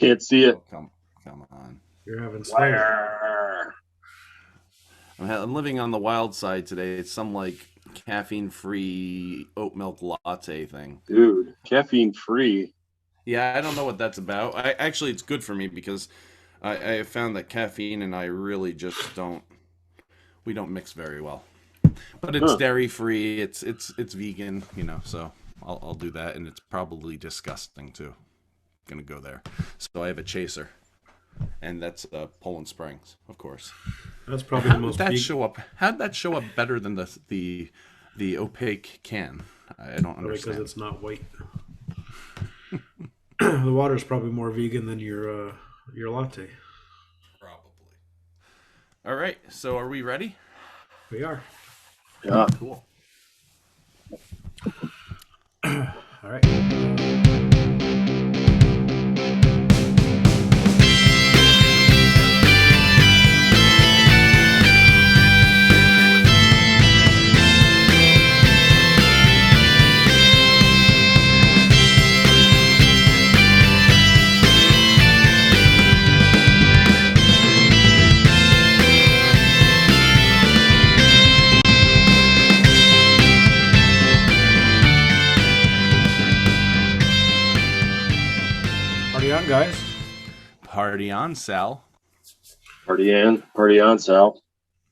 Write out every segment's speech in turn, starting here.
Can't see it. Come on. You're having snow. I'm living on the wild side today. It's some like caffeine-free oat milk latte thing. Dude, caffeine-free. Yeah, I don't know what that's about. Actually, it's good for me because I found that caffeine and I really just we don't mix very well. But it's dairy-free. It's vegan, so I'll do that, and it's probably disgusting too. Gonna go there. So I have a chaser, and that's Poland Springs, of course. That's probably the most. How'd that show up better than the opaque can? I don't understand. Because it's not white. The water is probably more vegan than your latte. Probably. All right. So are we ready? We are. Yeah. Cool. All right. Party on, guys. Party on, Sal. Party on, Sal.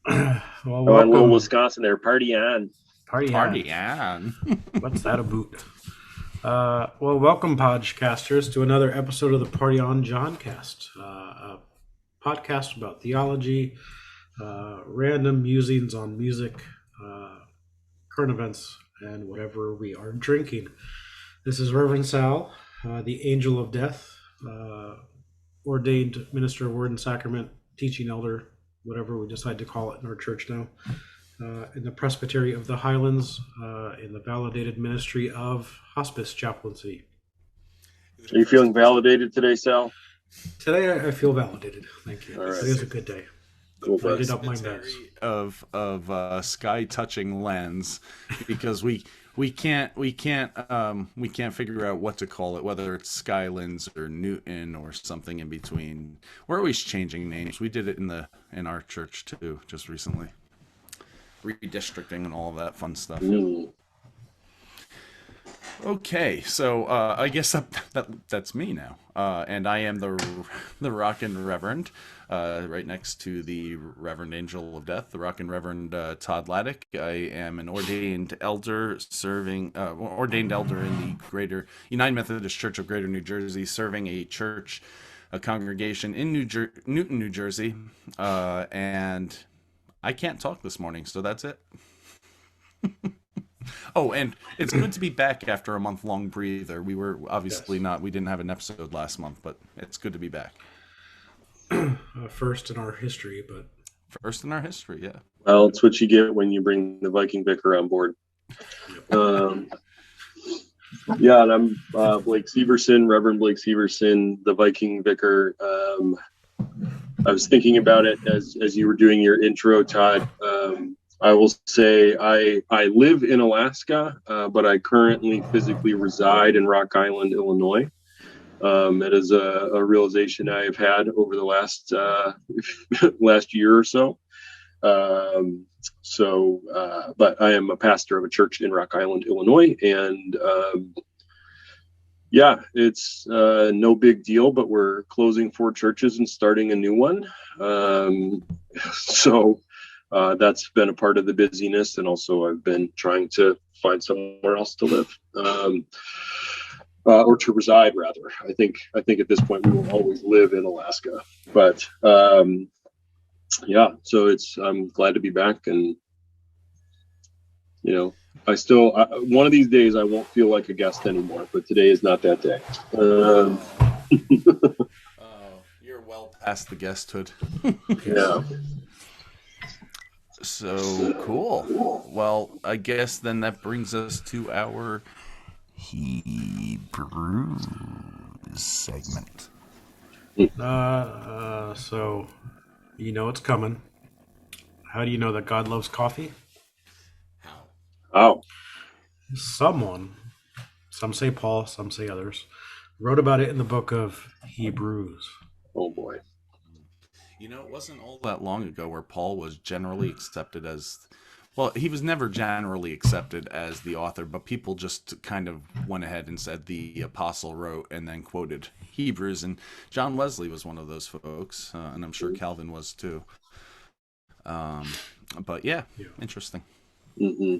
Well, welcome. Little Wisconsin there. Party on. Party on. What's that about? Well, welcome, podcasters, to another episode of the Party on Johncast, a podcast about theology, random musings on music, current events, and whatever we are drinking. This is Reverend Sal, the Angel of Death, ordained minister of Word and Sacrament, teaching elder, whatever we decide to call it in our church now, in the Presbyterian of the Highlands, in the validated ministry of hospice chaplaincy. Are you feeling validated today, Sal? Today I feel validated. Thank you. All right. It is a good day. Cool. I did up my meds. Of sky touching lens, because we can't figure out what to call it, whether it's Skylands or Newton or something in between. We're always changing names. We did it in our church too, just recently. Redistricting and all of that fun stuff. Okay, so I guess that's me now, and I am the Rockin' Reverend, right next to the Reverend Angel of Death, the Rockin' Reverend Todd. I am an ordained elder in the Greater United Methodist Church of Greater New Jersey, serving a congregation in Newton, New Jersey, and I can't talk this morning, so that's it. Oh, and it's good to be back after a month-long breather. We were obviously we didn't have an episode last month, but it's good to be back. First in our history, yeah. Well, it's what you get when you bring the Viking Vicar on board. Yeah, and I'm Blake Severson, Reverend Blake Severson, the Viking Vicar. I was thinking about it as you were doing your intro, Todd. I will say I live in Alaska, but I currently physically reside in Rock Island, Illinois. It is a realization I have had over the last year or so. But I am a pastor of a church in Rock Island, Illinois, and it's no big deal, but we're closing 4 churches and starting a new one. That's been a part of the busyness, and also I've been trying to find somewhere else to live, or to reside, rather. I think at this point we will always live in Alaska, but so I'm glad to be back, and I still one of these days I won't feel like a guest anymore, but today is not that day. You're well past the guesthood. Yeah. So cool. Well, I guess then that brings us to our Hebrews segment. So you know it's coming. How do you know that God loves coffee? How? Some say Paul, some say others, Wrote about it in the book of Hebrews. Oh boy. You know, it wasn't all that long ago where Paul was generally accepted as, well, he was never generally accepted as the author, but people just kind of went ahead and said the apostle wrote and then quoted Hebrews. And John Wesley was one of those folks, and I'm sure Calvin was too. But yeah, interesting. Mm-hmm.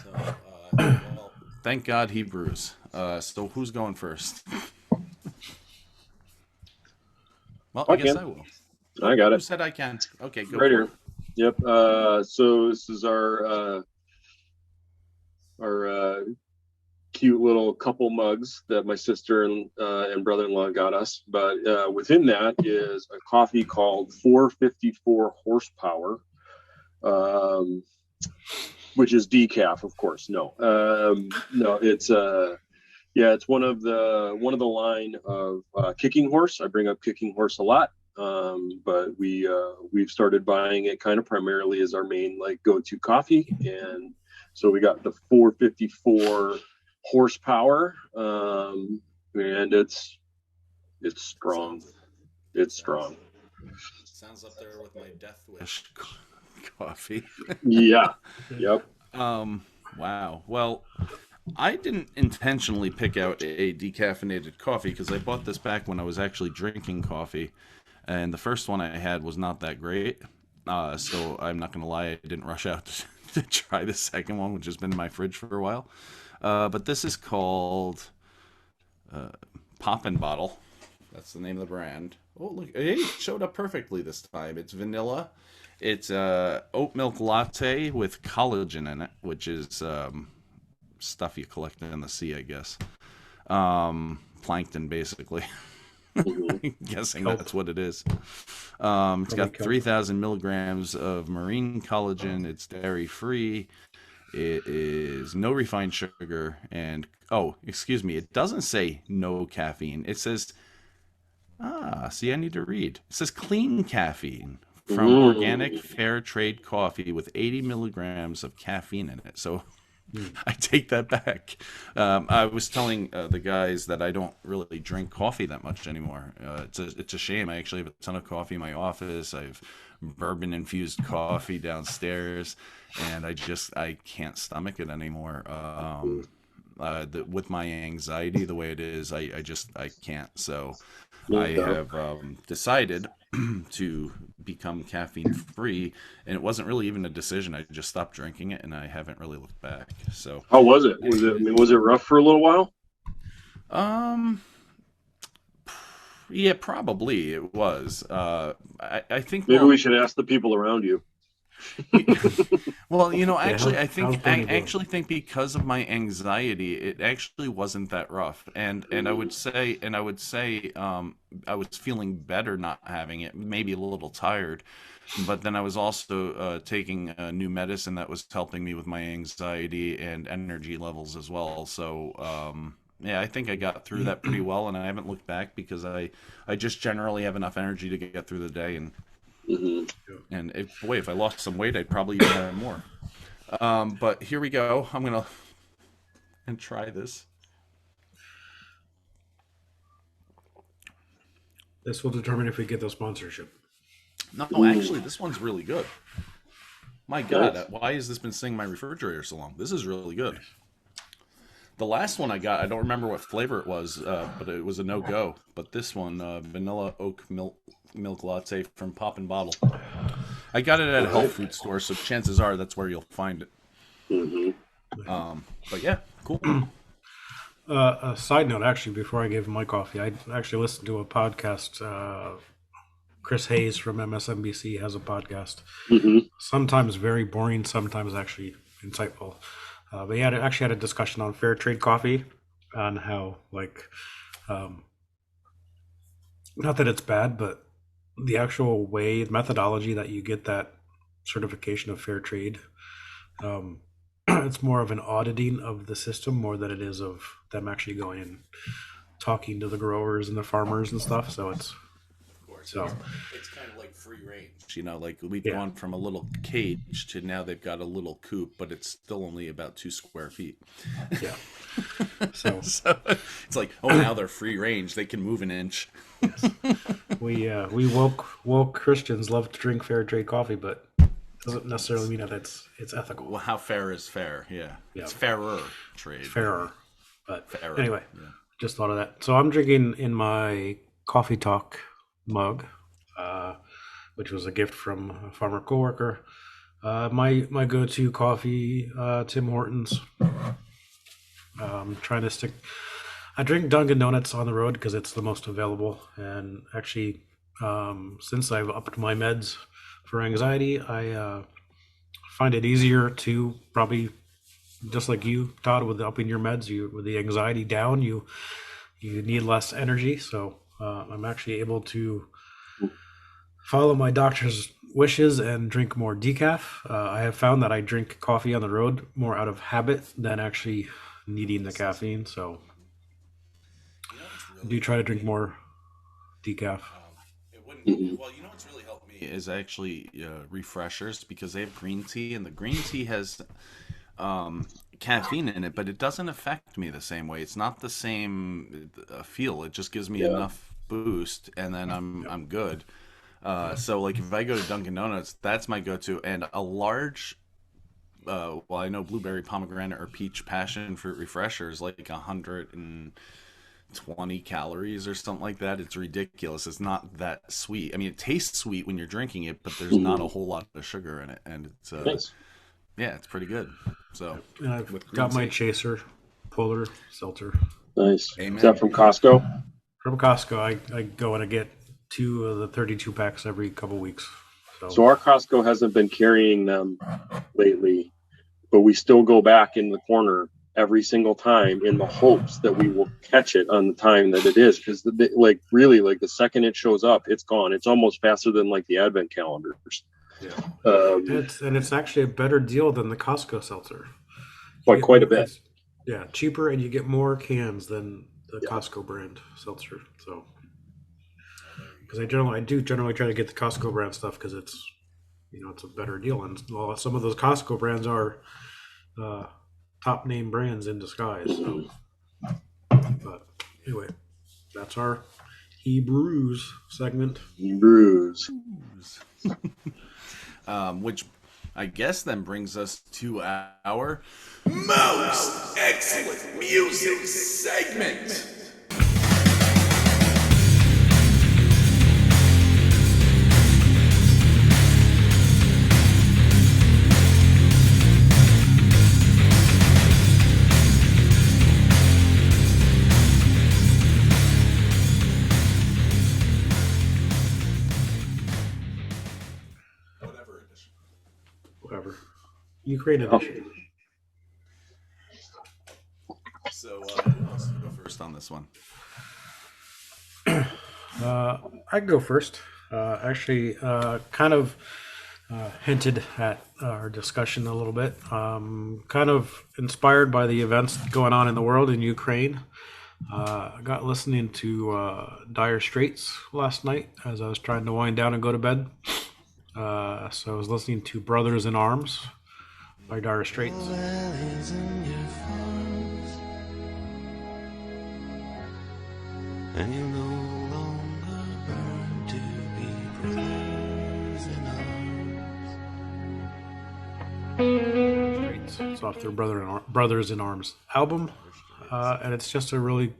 So, well, thank God Hebrews. So who's going first? Well, I guess I will. I got it. Who said I can? Okay, go right for here. it. Yep. So this is our cute little couple mugs that my sister and brother-in-law got us. But within that is a coffee called 454 horsepower, which is decaf, of course. No, it's it's one of the line of Kicking Horse. I bring up Kicking Horse a lot. But we've started buying it kind of primarily as our main go-to coffee, and so we got the 454 horsepower, and it's strong. It's strong. Sounds up there with my Death Wish coffee. Yeah. Yep. Wow. Well, I didn't intentionally pick out a decaffeinated coffee because I bought this back when I was actually drinking coffee. And the first one I had was not that great. So I'm not going to lie, I didn't rush out to try the second one, which has been in my fridge for a while. But this is called Poppin' Bottle. That's the name of the brand. Oh, look, it showed up perfectly this time. It's vanilla. It's oat milk latte with collagen in it, which is stuff you collect in the sea, I guess. Plankton, basically. I'm guessing that's what it is. It's got 3,000 milligrams of marine collagen. It's dairy free. It is no refined sugar. And it doesn't say no caffeine. It says, I need to read. It says clean caffeine from organic fair trade coffee with 80 milligrams of caffeine in it. So I take that back. I was telling the guys that I don't really drink coffee that much anymore. It's a shame. I actually have a ton of coffee in my office. I have bourbon infused coffee downstairs, and I can't stomach it anymore. With my anxiety the way it is, I can't. So I have decided to become caffeine free, and it wasn't really even a decision. I just stopped drinking it, and I haven't really looked back. So how was it? Was it rough for a little while? Yeah, probably it was. I think maybe we should ask the people around you. Well, actually, I actually think because of my anxiety, it actually wasn't that rough, and I would say, I was feeling better not having it, maybe a little tired, but then I was also taking new medicine that was helping me with my anxiety and energy levels as well. So, yeah, I think I got through that pretty well, and I haven't looked back because I just generally have enough energy to get through the day, and. And if I lost some weight, I'd probably even have more. But here we go. I'm gonna try this. This will determine if we get the sponsorship. No, actually, this one's really good. My God, why has this been sitting in my refrigerator so long? This is really good. The last one I got, I don't remember what flavor it was, but it was a no-go. But this one, vanilla oat milk latte from Poppin' Bottle. I got it at a health food store, so chances are that's where you'll find it. But yeah, cool. A side note, actually, before I gave him my coffee, I actually listened to a podcast. Chris Hayes from MSNBC has a podcast. Sometimes very boring, sometimes actually insightful. But he actually had a discussion on fair trade coffee, on how, not that it's bad, but the actual methodology that you get that certification of fair trade, it's more of an auditing of the system more than it is of them actually going and talking to the growers and the farmers and stuff. So it's So it's kind of like free range, like we've gone from a little cage to now they've got a little coop, but it's still only about 2 square feet. Yeah. So it's like, now they're free range. They can move an inch. Yes. We woke Christians love to drink fair trade coffee, but doesn't necessarily mean that it's ethical. Well, how fair is fair? Yeah. It's fairer trade. It's fairer. But fairer. Anyway, just thought of that. So I'm drinking in my Coffee Talk mug, which was a gift from a farmer coworker. My go-to coffee, Tim Hortons. Trying to stick. I drink Dunkin' Donuts on the road because it's the most available. And actually, since I've upped my meds for anxiety, I find it easier to probably, just like you, Todd, with upping your meds, with the anxiety down, you need less energy. So I'm actually able to follow my doctor's wishes and drink more decaf. I have found that I drink coffee on the road more out of habit than actually needing the caffeine. So I do try to drink more decaf. Well, what's really helped me is actually refreshers, because they have green tea, and the green tea has caffeine in it, but it doesn't affect me the same way. It's not the same feel. It just gives me enough boost, and then I'm good. So like if I go to Dunkin' Donuts, that's my go-to, and a large I know blueberry, pomegranate, or peach passion fruit refresher is like 120 calories or something like that. It's ridiculous. It's not that sweet. I mean, it tastes sweet when you're drinking it, but there's not a whole lot of sugar in it, and it's nice. Yeah, it's pretty good. So and I've got my chaser, polar seltzer. Nice. Amen. Is that from Costco? From Costco, I go and I get 2 of the 32 packs every couple weeks. So our Costco hasn't been carrying them lately, but we still go back in the corner every single time in the hopes that we will catch it on the time that it is, because really the second it shows up, it's gone. It's almost faster than like the advent calendars. It's actually a better deal than the Costco seltzer. Quite a bit. Cheaper, and you get more cans than the Costco brand seltzer. So because I do generally try to get the Costco brand stuff because it's it's a better deal, and some of those Costco brands are top name brands in disguise. So. But anyway, that's our Hebrews segment. Hebrews. Which I guess then brings us to our most excellent music segment. Ukraine edition. So, who wants to go first on this one? I can go first. Actually, kind of hinted at our discussion a little bit. Kind of inspired by the events going on in the world in Ukraine. I got listening to Dire Straits last night as I was trying to wind down and go to bed. So I was listening to Brothers in Arms by Dire Straits. And you no longer burn to be brothers in arms. Straits. It's off their Brothers in Arms album, and it's just a really,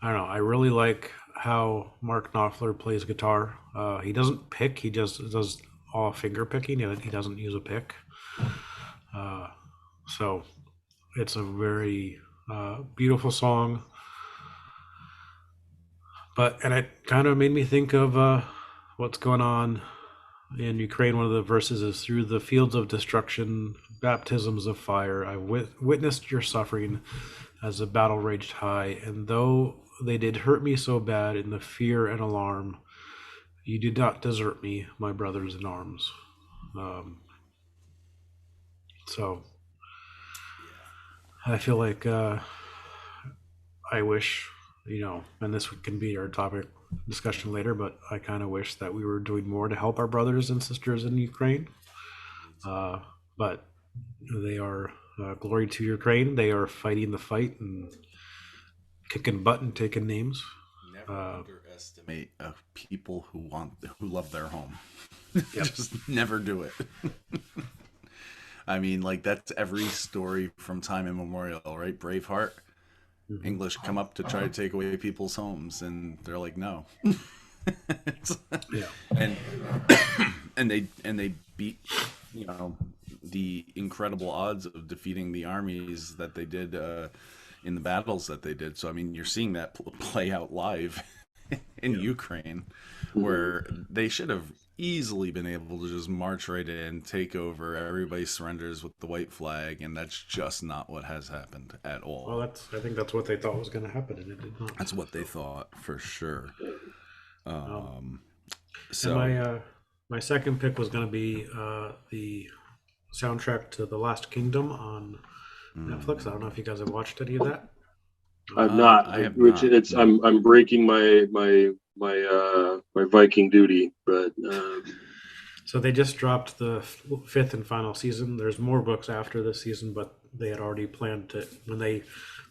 I really like how Mark Knopfler plays guitar. He doesn't pick; he just does all finger picking. He doesn't use a pick. So it's a very beautiful song. And it kind of made me think of what's going on in Ukraine. One of the verses is, "Through the fields of destruction, baptisms of fire, I witnessed your suffering as the battle raged high. And though they did hurt me so bad in the fear and alarm, you did not desert me, my brothers in arms." So I feel like I wish and this can be our topic discussion later, but I kind of wish that we were doing more to help our brothers and sisters in Ukraine. But they are, glory to Ukraine. They are fighting the fight and kicking butt and taking names. Never underestimate people who love their home. Yep. Just never do it. I mean, like, that's every story from time immemorial, right? Braveheart. Mhm. English come up to try to take away people's homes, and they're like, no. Yeah. And they beat, the incredible odds of defeating the armies that they did in the battles that they did. So I mean, you're seeing that play out live in Ukraine, where they should have easily been able to just march right in, take over, everybody surrenders with the white flag, and that's just not what has happened at all. Well, I think that's what they thought was going to happen, and it did not. That's what they thought, for sure. So my second pick was going to be the soundtrack to The Last Kingdom on Netflix. I don't know if you guys have watched any of that. I've not. I have which not. it's I'm breaking my Viking duty, but So they just dropped the fifth and final season. There's more books after this season, but they had already planned it when they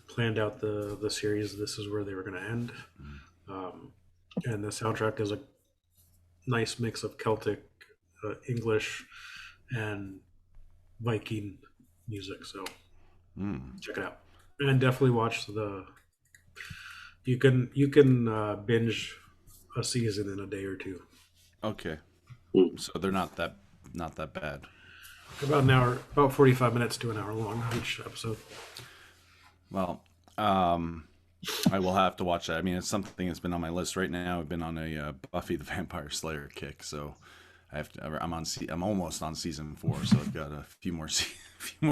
planned out the series. This is where they were going to end. And the soundtrack is a nice mix of Celtic, English, and Viking music. So check it out, and definitely watch the. You can binge a season in a day or two. Okay. So they're not that bad. About an hour, about 45 minutes to an hour long each episode. Well, I will have to watch that. I mean, it's something that's been on my list right now. I've been on a Buffy the Vampire Slayer kick, so I have to. I'm almost on season 4, so I've got a few more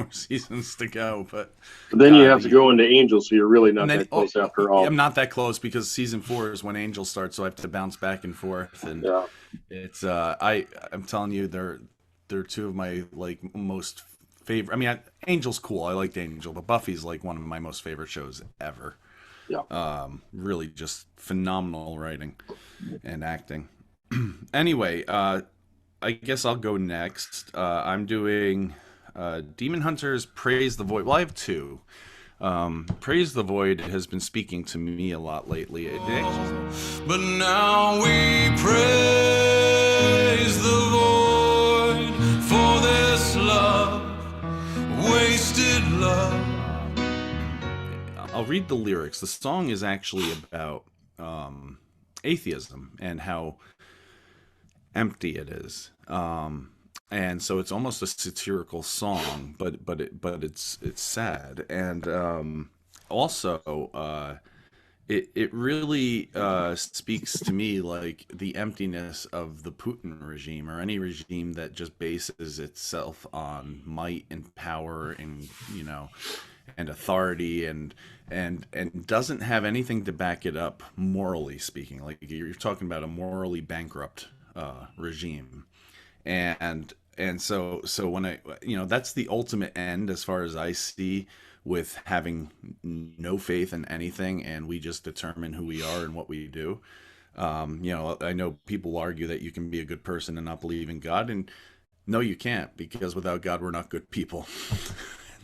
seasons to go. But then you have to go into Angel, so you're really not that close after all. I'm not that close because season 4 is when Angel starts, so I have to bounce back and forth. And it's I'm telling you, they're two of my most favorite. I mean, Angel's cool. I liked Angel, but Buffy's like one of my most favorite shows ever. Yeah. Really just phenomenal writing and acting. Anyway, I guess I'll go next. I'm doing Demon Hunters Praise the Void. Well, I have two. Praise the Void has been speaking to me a lot lately. But now we praise the void for this love, wasted love. I'll read the lyrics. The song is actually about atheism and how empty it is. And so it's almost a satirical song, but it's sad. And also it really speaks to me like the emptiness of the Putin regime, or any regime that just bases itself on might and power and and authority and doesn't have anything to back it up, morally speaking. Like, you're talking about a morally bankrupt regime. And so when I, that's the ultimate end as far as I see, with having no faith in anything, and we just determine who we are and what we do. I know people argue that you can be a good person and not believe in God, and no, you can't, because without God, we're not good people.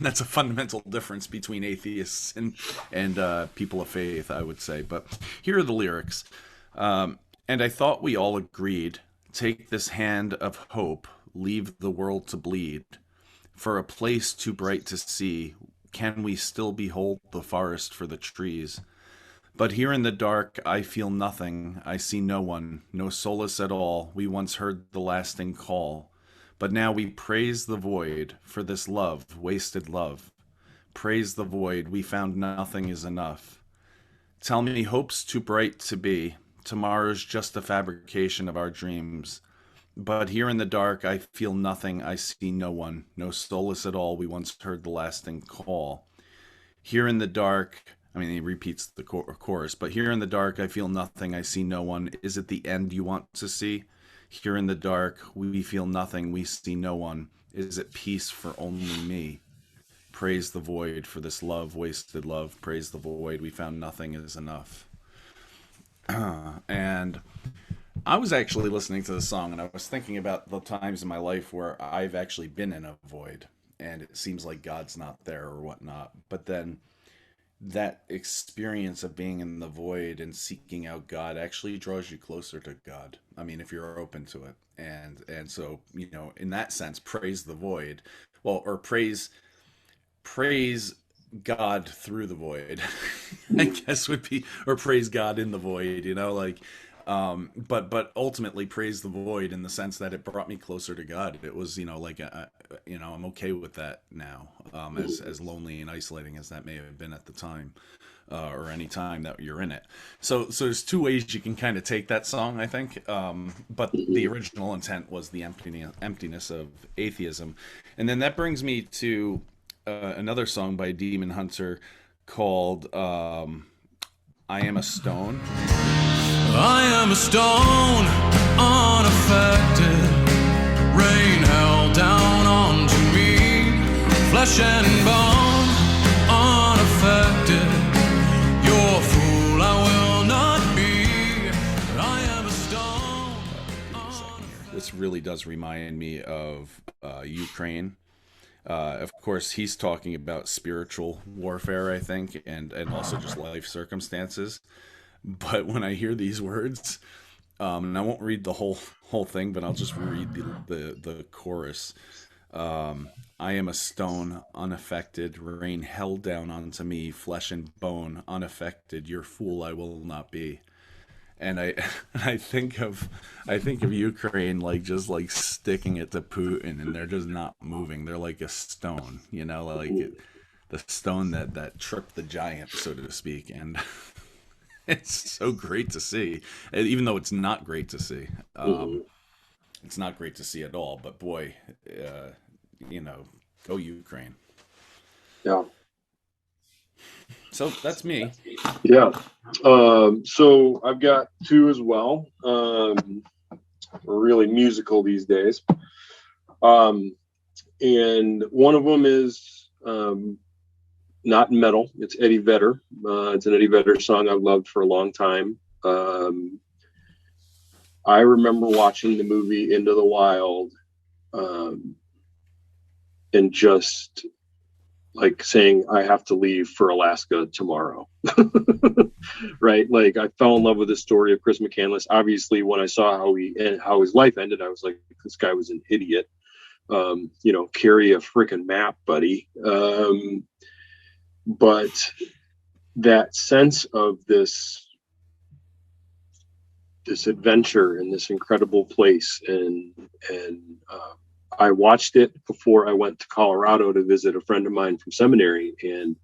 That's a fundamental difference between atheists and people of faith, I would say. But here are the lyrics. And I thought we all agreed, take this hand of hope, leave the world to bleed. For a place too bright to see, can we still behold the forest for the trees? But here in the dark, I feel nothing, I see no one, no solace at all. We once heard the lasting call. But now we praise the void for this love, wasted love. Praise the void, we found nothing is enough. Tell me hope's too bright to be. Tomorrow's just a fabrication of our dreams. But here in the dark, I feel nothing, I see no one, no solace at all. We once heard the lasting call. Here in the dark, he repeats the chorus, but here in the dark, I feel nothing, I see no one. Is it the end you want to see? Here in the dark, we feel nothing, we see no one. Is it peace for only me? Praise the void for this love, wasted love. Praise the void, we found nothing is enough. And I was actually listening to the song, and I was thinking about the times in my life where I've actually been in a void, and it seems like God's not there or whatnot. But then that experience of being in the void and seeking out God actually draws you closer to God. I mean, if you're open to it. And so, in that sense, praise the void. Well, or praise God through the void, I guess would be, or praise God in the void, but ultimately praise the void in the sense that it brought me closer to God. It was, I'm okay with that now, as lonely and isolating as that may have been at the time, or any time that you're in it. So there's two ways you can kind of take that song, I think. But the original intent was the emptiness of atheism. And then that brings me to another song by Demon Hunter called I Am a Stone. I am a stone, unaffected. Rain held down onto me, flesh and bone, unaffected. You're a fool, I will not be. I am a stone. This really does remind me of Ukraine. Of course, he's talking about spiritual warfare, I think, and also just life circumstances. But when I hear these words, and I won't read the whole thing, but I'll just read the chorus. I am a stone, unaffected. Rain held down onto me, flesh and bone, unaffected. Your fool I will not be. And I think of Ukraine just sticking it to Putin, and they're just not moving. They're like a stone, the stone that tripped the giant, so to speak. And it's so great to see, even though it's not great to see. It's not great to see at all. But boy, go Ukraine. Yeah. So that's me. Yeah. So I've got two as well. We're really musical these days. And one of them is not metal. It's Eddie Vedder. It's an Eddie Vedder song I've loved for a long time. I remember watching the movie Into the Wild, and just saying, I have to leave for Alaska tomorrow. Right? I fell in love with the story of Chris McCandless. Obviously, when I saw how his life ended, I was like, this guy was an idiot. Carry a freaking map, buddy. But that sense of this adventure in this incredible place, and I watched it before I went to Colorado to visit a friend of mine from seminary, and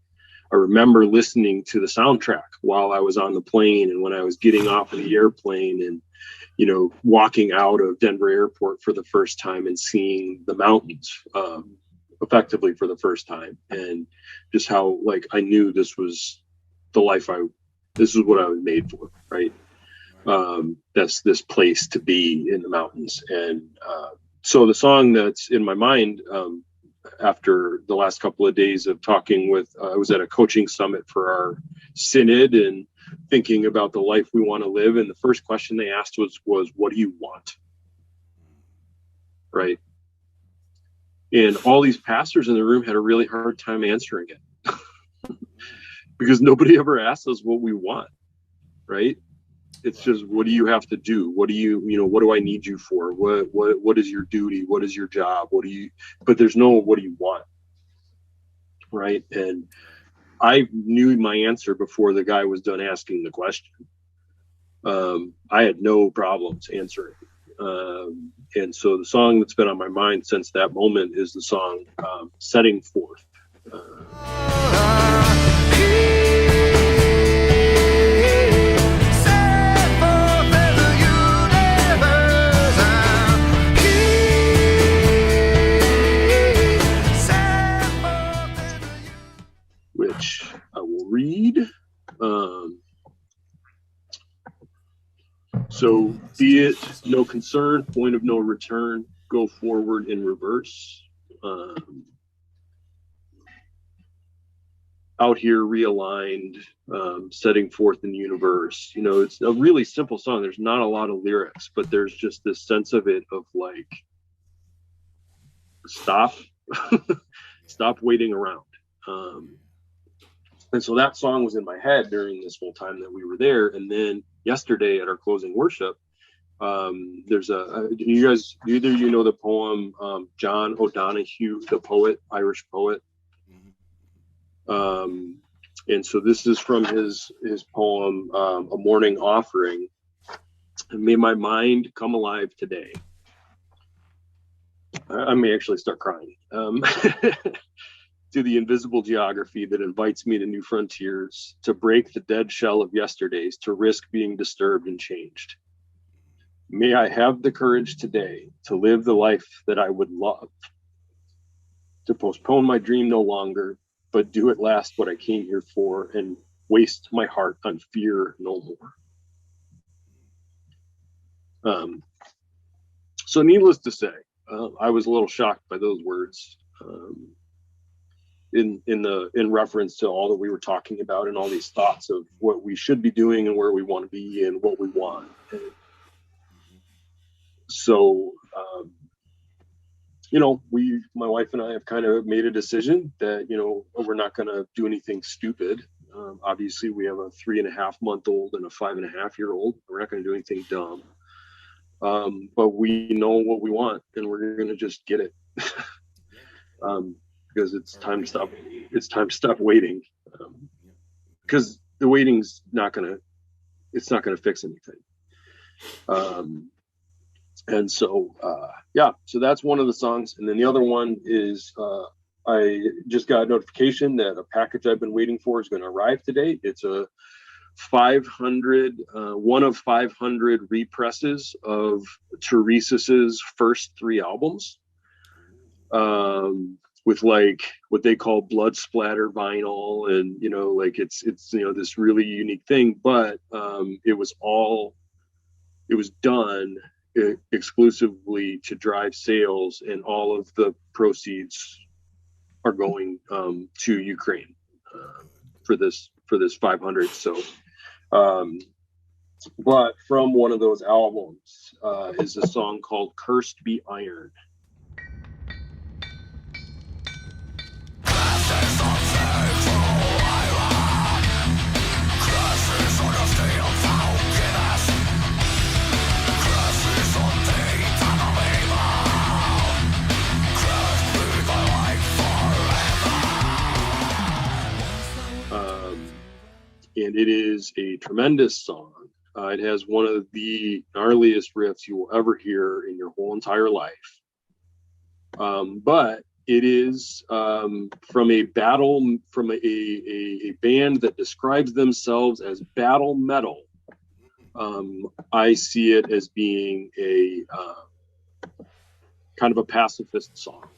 I remember listening to the soundtrack while I was on the plane and when I was getting off of the airplane, and walking out of Denver Airport for the first time and seeing the mountains effectively for the first time, and just how I knew this was the life this is what I was made for, right? That's this place to be in the mountains. And so the song that's in my mind, after the last couple of days of talking with, I was at a coaching summit for our synod and thinking about the life we want to live. And the first question they asked was, what do you want? Right. And all these pastors in the room had a really hard time answering it because nobody ever asks us what we want. Right. It's just, what do you have to do? What do what do I need you for? What is your duty? What is your job? But there's no, what do you want? Right. And I knew my answer before the guy was done asking the question. I had no problems answering. And so the song that's been on my mind since that moment is the song Setting Forth. Which I will read. So be it no concern, point of no return, go forward in reverse. out here realigned, setting forth in the universe. You know, it's a really simple song. There's not a lot of lyrics, but there's just this sense of it of like, stop, stop waiting around. And so that song was in my head during this whole time that we were there. And then yesterday at our closing worship, there's do you guys, either you know the poem, John O'Donohue, the poet, Irish poet? And so this is from his poem, A Morning Offering. And may my mind come alive today. I may actually start crying. To the invisible geography that invites me to new frontiers, to break the dead shell of yesterdays, to risk being disturbed and changed. May I have the courage today to live the life that I would love, to postpone my dream no longer, but do at last what I came here for and waste my heart on fear no more. So needless to say, I was a little shocked by those words. In reference to all that we were talking about and all these thoughts of what we should be doing and where we want to be and what we want. And so, you know, my wife and I have kind of made a decision that, you know, we're not going to do anything stupid. Obviously we have a 3.5-month-old and a 5.5-year-old. We're not going to do anything dumb. But we know what we want and we're going to just get it. Because it's time to stop waiting, because the waiting's not gonna fix anything. And so so that's one of the songs. And then the other one is I just got a notification that a package I've been waiting for is going to arrive today. It's a 500 one of 500 represses of Turisas's first 3 albums, with like what they call blood splatter vinyl, and you know, like it's you know, this really unique thing, but it was done exclusively to drive sales, and all of the proceeds are going to Ukraine for this 500. So but from one of those albums is a song called Cursed Be Iron. And it is a tremendous song. It has one of the gnarliest riffs you will ever hear in your whole entire life. But it is from a band that describes themselves as battle metal. I see it as being a kind of a pacifist song.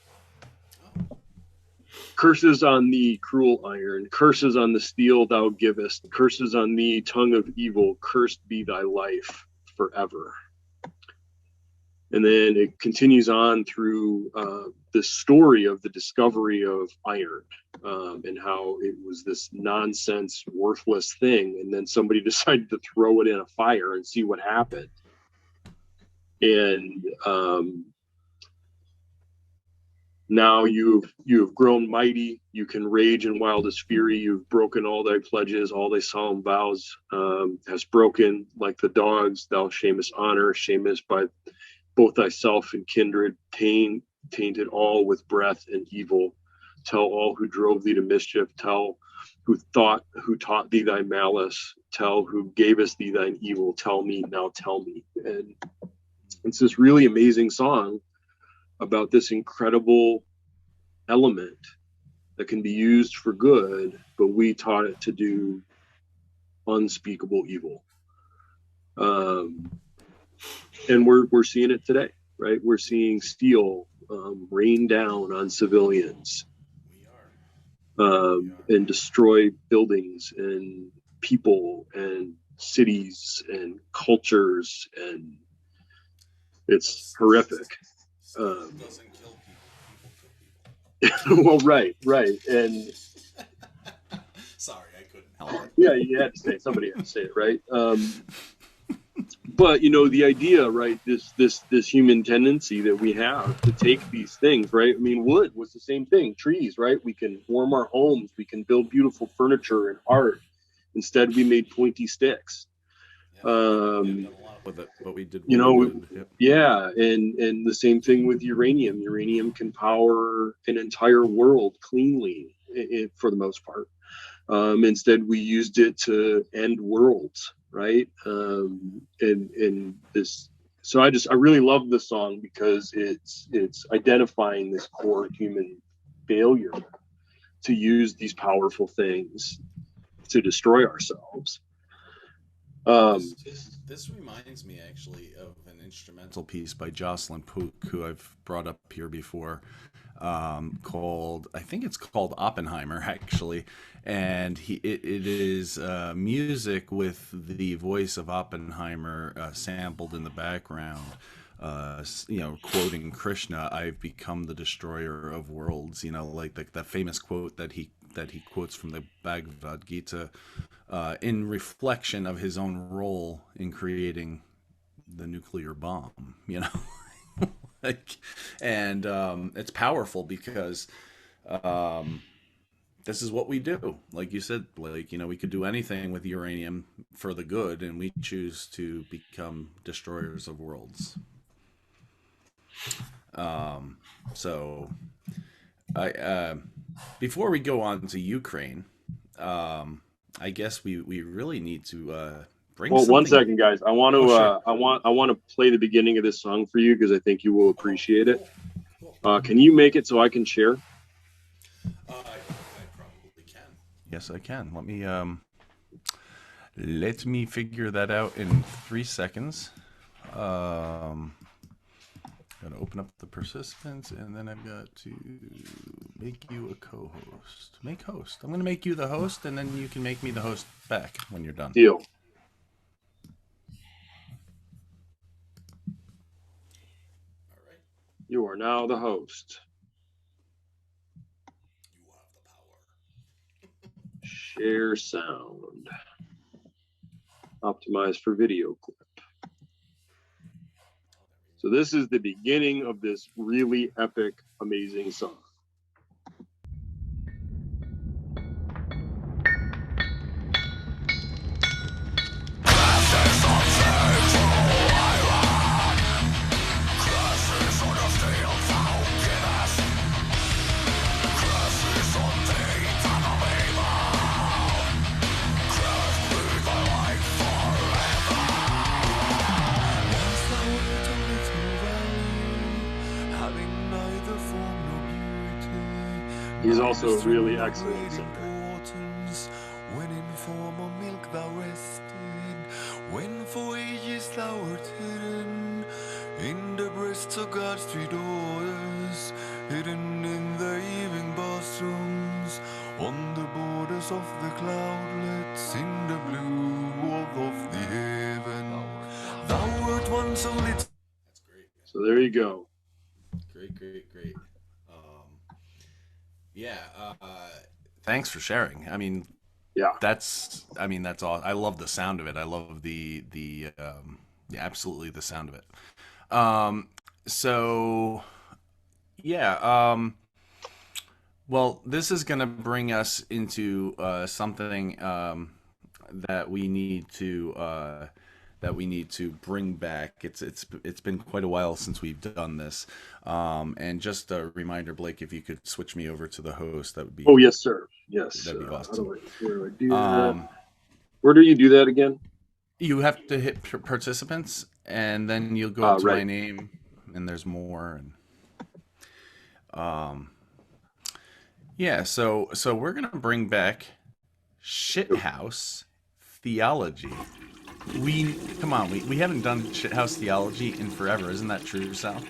Curses on thee, cruel iron, curses on the steel thou givest, curses on thee, tongue of evil, cursed be thy life forever. And then it continues on through the story of the discovery of iron, and how it was this nonsense, worthless thing. And then somebody decided to throw it in a fire and see what happened. And now you've grown mighty, you can rage in wildest fury, you've broken all thy pledges, all thy solemn vows, hast broken like the dogs, thou shamest honor, shamest by both thyself and kindred, tainted all with breath and evil. Tell all who drove thee to mischief, tell who taught thee thy malice, tell who gavest thee thine evil, tell me, now tell me. And it's this really amazing song about this incredible element that can be used for good, but we taught it to do unspeakable evil. And we're seeing it today, right? We're seeing steel rain down on civilians, and destroy buildings and people and cities and cultures, and it's horrific. Doesn't kill people, people kill people. Well, right, and Sorry, I couldn't help it. Yeah, you had to say it. Somebody had to say it, right? But the idea, right? This human tendency that we have to take these things, right? I mean, wood was the same thing. Trees, right? We can warm our homes. We can build beautiful furniture and art. Instead, we made pointy sticks. With it, but we did. Yeah, and the same thing with uranium. Uranium can power an entire world cleanly, for the most part. Instead, we used it to end worlds, right? And this. So I really love this song because it's identifying this core human failure to use these powerful things to destroy ourselves. This reminds me actually of an instrumental piece by Jocelyn Pook, who I've brought up here before, called, I think it's called Oppenheimer, actually, and it is music with the voice of Oppenheimer sampled in the background, quoting Krishna, "I've become the destroyer of worlds," like that famous quote that he quotes from the Bhagavad Gita, in reflection of his own role in creating the nuclear bomb, and it's powerful because this is what we do. Like you said, Blake, we could do anything with uranium for the good, and we choose to become destroyers of worlds. So before we go on to Ukraine, I guess we really need to bring. Well, one second, guys. I want to I want to play the beginning of this song for you because I think you will appreciate it. Can you make it so I can share? I probably can. Yes, I can. Let me figure that out in 3 seconds. Gotta open up the participants, and then I've got to make you a co-host. Make host. I'm gonna make you the host, and then you can make me the host back when you're done. Deal. All right. You are now the host. You have the power. Share sound. Optimize for video clip. So this is the beginning of this really epic, amazing song. He's also a really excellent singer. When in form of milk thou rested, when for ages thou wert hidden in the breasts of God's three daughters, hidden in the evening bathrooms, on the borders of the cloudlets, in the blue of the heaven. Thou wert once only. That's great. So there you go. Great. Thanks for sharing. That's all. I love the sound of it. I love the absolutely the sound of it. Well, this is going to bring us into something that we need to bring back. It's been quite a while since we've done this. And just a reminder, Blake, if you could switch me over to the host, that would be. Oh yes, sir. Yes. That'd be awesome. Where do I do that? Where do you do that again? You have to hit participants, and then you'll go to right. my name, and there's more. And so we're gonna bring back shithouse theology. We haven't done shithouse theology in forever, isn't that true, Sal?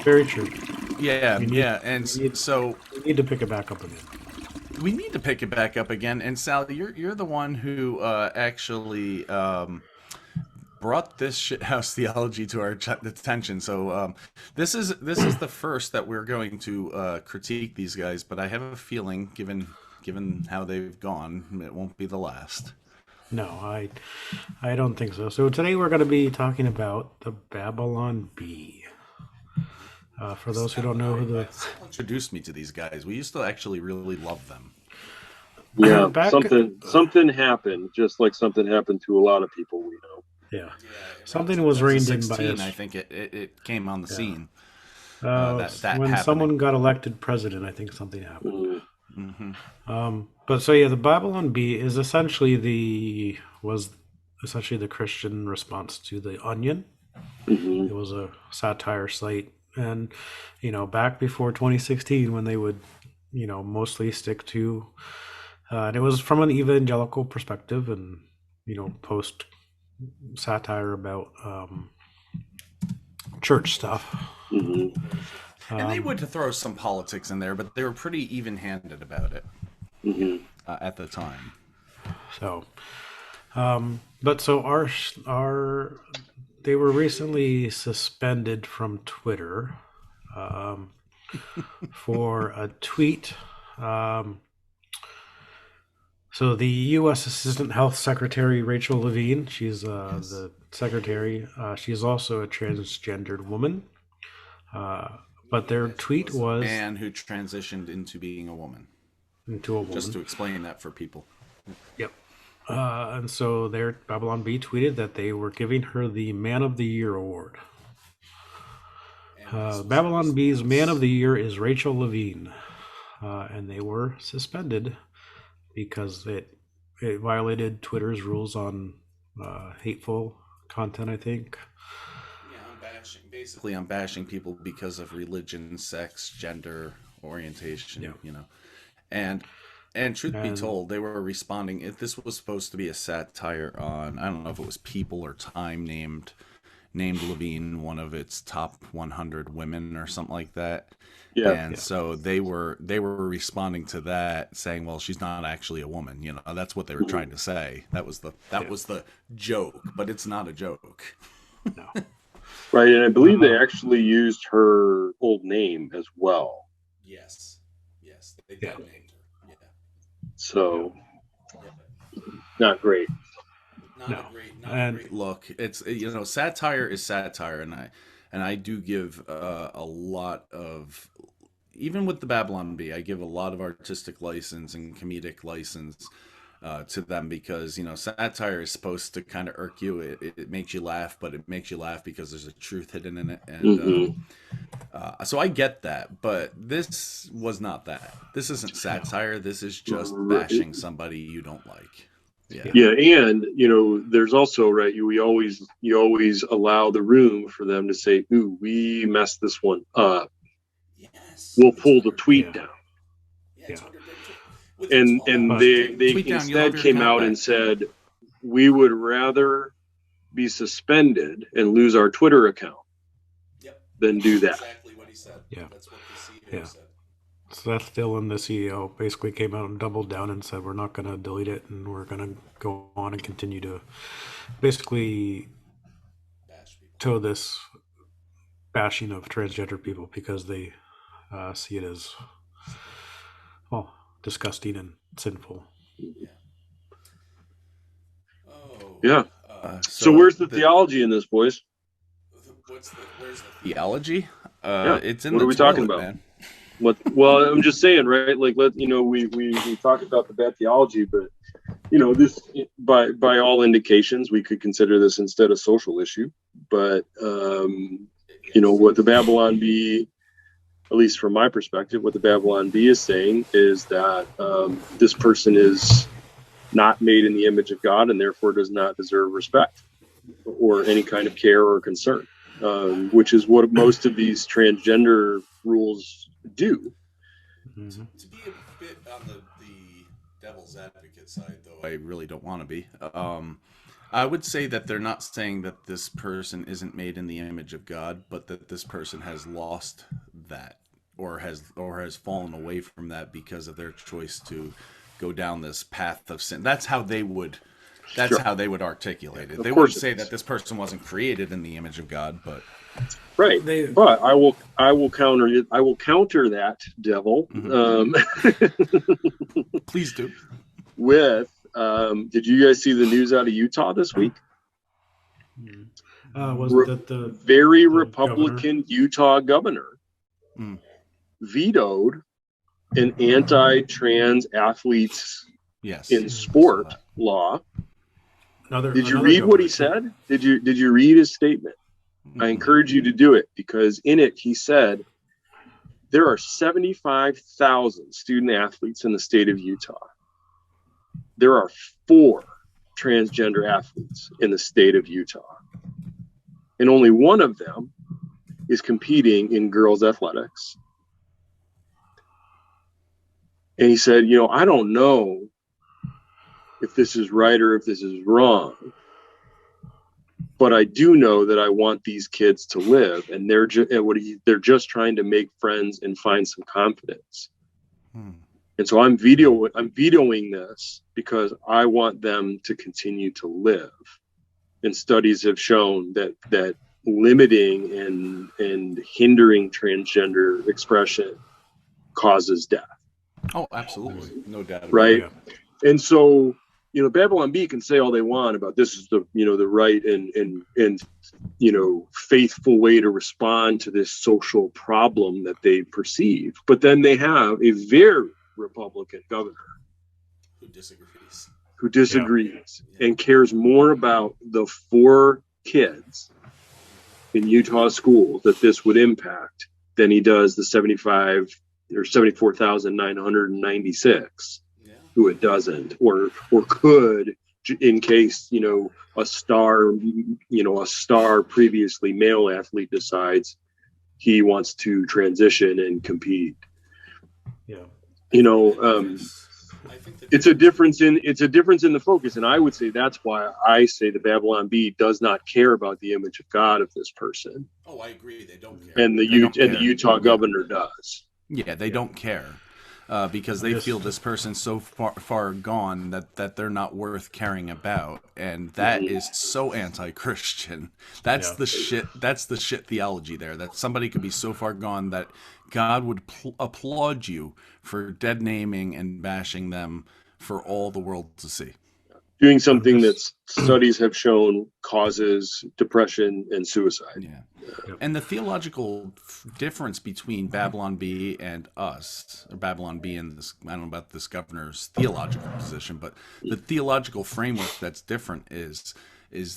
Very true. Yeah. We need to pick it back up again. We need to pick it back up again. And Sal, you're the one who actually brought this shithouse theology to our attention. So this is the first that we're going to critique these guys, but I have a feeling, given how they've gone, it won't be the last. No, I don't think so. So today we're going to be talking about the Babylon Bee. For those who don't know who the... introduced me to these guys. We used to actually really love them. Yeah, something happened, just like something happened to a lot of people we know. Yeah, something was reined in by us. I think it came on the scene. When happening. Someone got elected president, I think something happened. Mm-hmm. But so yeah, the Babylon Bee is essentially the Christian response to the Onion. Mm-hmm. It was a satire site, and back before 2016, when they would mostly stick to, and it was from an evangelical perspective, and post satire about church stuff. Mm-hmm. And they would throw some politics in there, but they were pretty even-handed about it at the time. So, but so they were recently suspended from Twitter for a tweet. So the U.S. Assistant Health Secretary Rachel Levine, she's the secretary. She's also a transgendered woman. But their tweet was... a man who transitioned into being a woman. Into a woman. Just to explain that for people. Yep. And so their Babylon Bee tweeted that they were giving her the Man of the Year award. Babylon Bee's Man of the Year is Rachel Levine. And they were suspended because it violated Twitter's rules on hateful content, I think. I'm bashing people because of religion, sex, gender, orientation, And truth be told, they were responding. If this was supposed to be a satire on, I don't know if it was People or Time named Levine one of its top 100 women or something like that. Yeah. And so they were responding to that, saying, "Well, she's not actually a woman." That's what they were trying to say. That was the joke, but it's not a joke. No. Right, and I believe they actually used her old name as well. Yes, they named her. Yeah. So, not great. Not a great look. It's satire is satire, and I do give a lot of, even with the Babylon Bee, I give a lot of artistic license and comedic license to them, because satire is supposed to kind of irk you. It makes you laugh, but it makes you laugh because there's a truth hidden in it, and so I get that. But this was not that. This isn't satire. This is just bashing somebody you don't like. Yeah, and there's also, right, you always allow the room for them to say, "Ooh, we messed this one up. Yes, we'll pull the tweet down." Yeah. And they instead came out and said, "We would rather be suspended and lose our Twitter account than do that." Exactly what he said. Yeah. That's what the CEO said. Seth Dillon, the CEO, basically came out and doubled down and said, "We're not going to delete it, and we're going to go on and continue to basically toe this bashing of transgender people because they see it as disgusting and sinful." Yeah. So where's the theology in this, boys? Where's the theology? It's in what the are we toilet, talking about? Man. Well, I'm just saying, right? Like, we talked about the bad theology, but this, by all indications, we could consider this instead a social issue. But what the Babylon Bee, at least from my perspective, what the Babylon Bee is saying is that this person is not made in the image of God and therefore does not deserve respect or any kind of care or concern, which is what most of these transgender rules do. To be a bit on the devil's advocate side, though I really don't want to be, I would say that they're not saying that this person isn't made in the image of God, but that this person has lost that or has fallen away from that because of their choice to go down this path of sin. That's how they would That's Sure. how they would articulate it. Of They course wouldn't say it is. that this person wasn't created in the image of God, but Right. They- But I will counter it. I will counter that, devil. please do. With did you guys see the news out of Utah this week? was it that the Very the Republican Utah governor Mm. vetoed an anti-trans athletes Yes. in sport law. Did you read what he said? Did you read his statement? I encourage you to do it, because in it he said there are 75,000 student athletes in the state of Utah. There are 4 transgender athletes in the state of Utah, and only one of them is competing in girls athletics. And he said, I don't know if this is right or if this is wrong, but I do know that I want these kids to live, and they're just trying to make friends and find some confidence. And so I'm vetoing this because I want them to continue to live. And studies have shown that limiting and hindering transgender expression causes death. Oh, absolutely, no doubt about right? it. And so, Babylon Bee can say all they want about this is the the right and faithful way to respond to this social problem that they perceive. But then they have a very Republican governor who disagrees and cares more about the 4 kids in Utah schools that this would impact than he does the 74,996 who it doesn't, or could, in case a star previously male athlete decides he wants to transition and compete. It's a difference in the focus, and I would say that's why I say the Babylon Bee does not care about the image of God of this person. Oh, I agree. They don't care. And the Utah governor does. Yeah, they don't care. Because they feel this person's so far gone that they're not worth caring about, and that is so anti-Christian. That's the shit. That's the shit theology there. That somebody could be so far gone that God would applaud you for dead naming and bashing them for all the world to see. Doing something that studies have shown causes depression and suicide. Yeah. And the theological difference between Babylon Bee and us, or Babylon Bee and this, I don't know about this governor's theological position, but the theological framework that's different is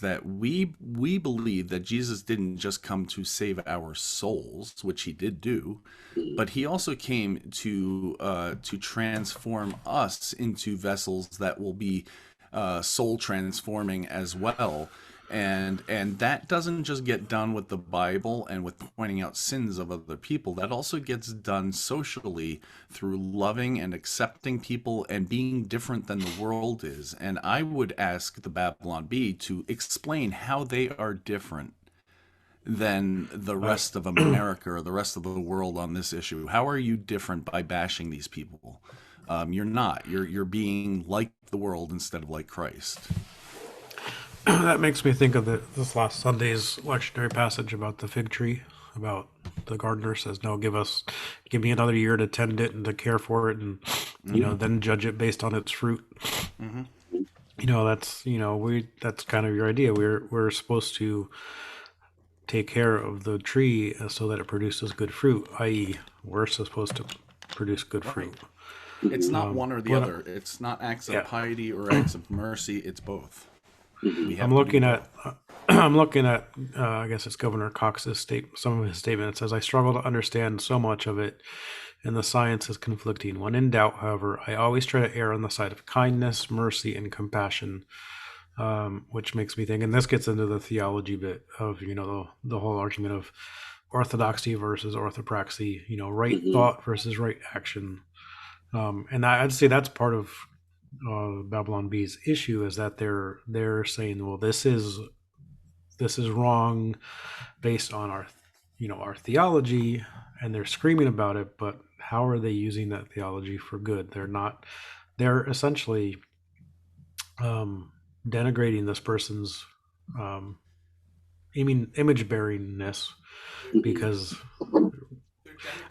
that we believe that Jesus didn't just come to save our souls, which he did do, but he also came to transform us into vessels that will be soul transforming as well. And that doesn't just get done with the Bible and with pointing out sins of other people. That also gets done socially through loving and accepting people and being different than the world is. And I would ask the Babylon Bee to explain how they are different than the rest of America or the rest of the world on this issue. How are you different by bashing these people? You're not. You're being like the world instead of like Christ. That makes me think of this last Sunday's lectionary passage about the fig tree, about the gardener says, "No, give me another year to tend it and to care for it, and then judge it based on its fruit." That's that's kind of your idea. We're supposed to take care of the tree so that it produces good fruit, i.e., we're supposed to produce good fruit. It's not one or the other. It's not acts of piety or acts of mercy. It's both. I'm looking at I guess it's Governor Cox's some of his statement. It says, "I struggle to understand so much of it, and the science is conflicting. When in doubt, however, I always try to err on the side of kindness, mercy, and compassion," which makes me think, and this gets into the theology bit of the whole argument of orthodoxy versus orthopraxy, right thought versus right action, and I'd say that's part of Babylon Bee's issue, is that they're saying, well, this is wrong based on our theology, and they're screaming about it, but how are they using that theology for good? They're essentially denigrating this person's image bearingness, because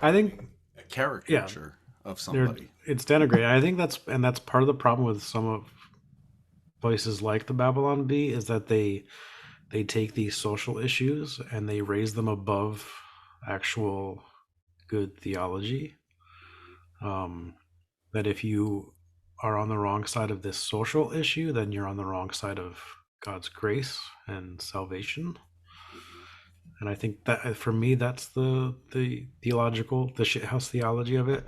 I think A caricature of somebody. it's denigrating. I think that's part of the problem with some of places like the Babylon Bee, is that they take these social issues and they raise them above actual good theology. That if you are on the wrong side of this social issue, then you're on the wrong side of God's grace and salvation. And I think that for me, that's the theological, the shithouse theology of it.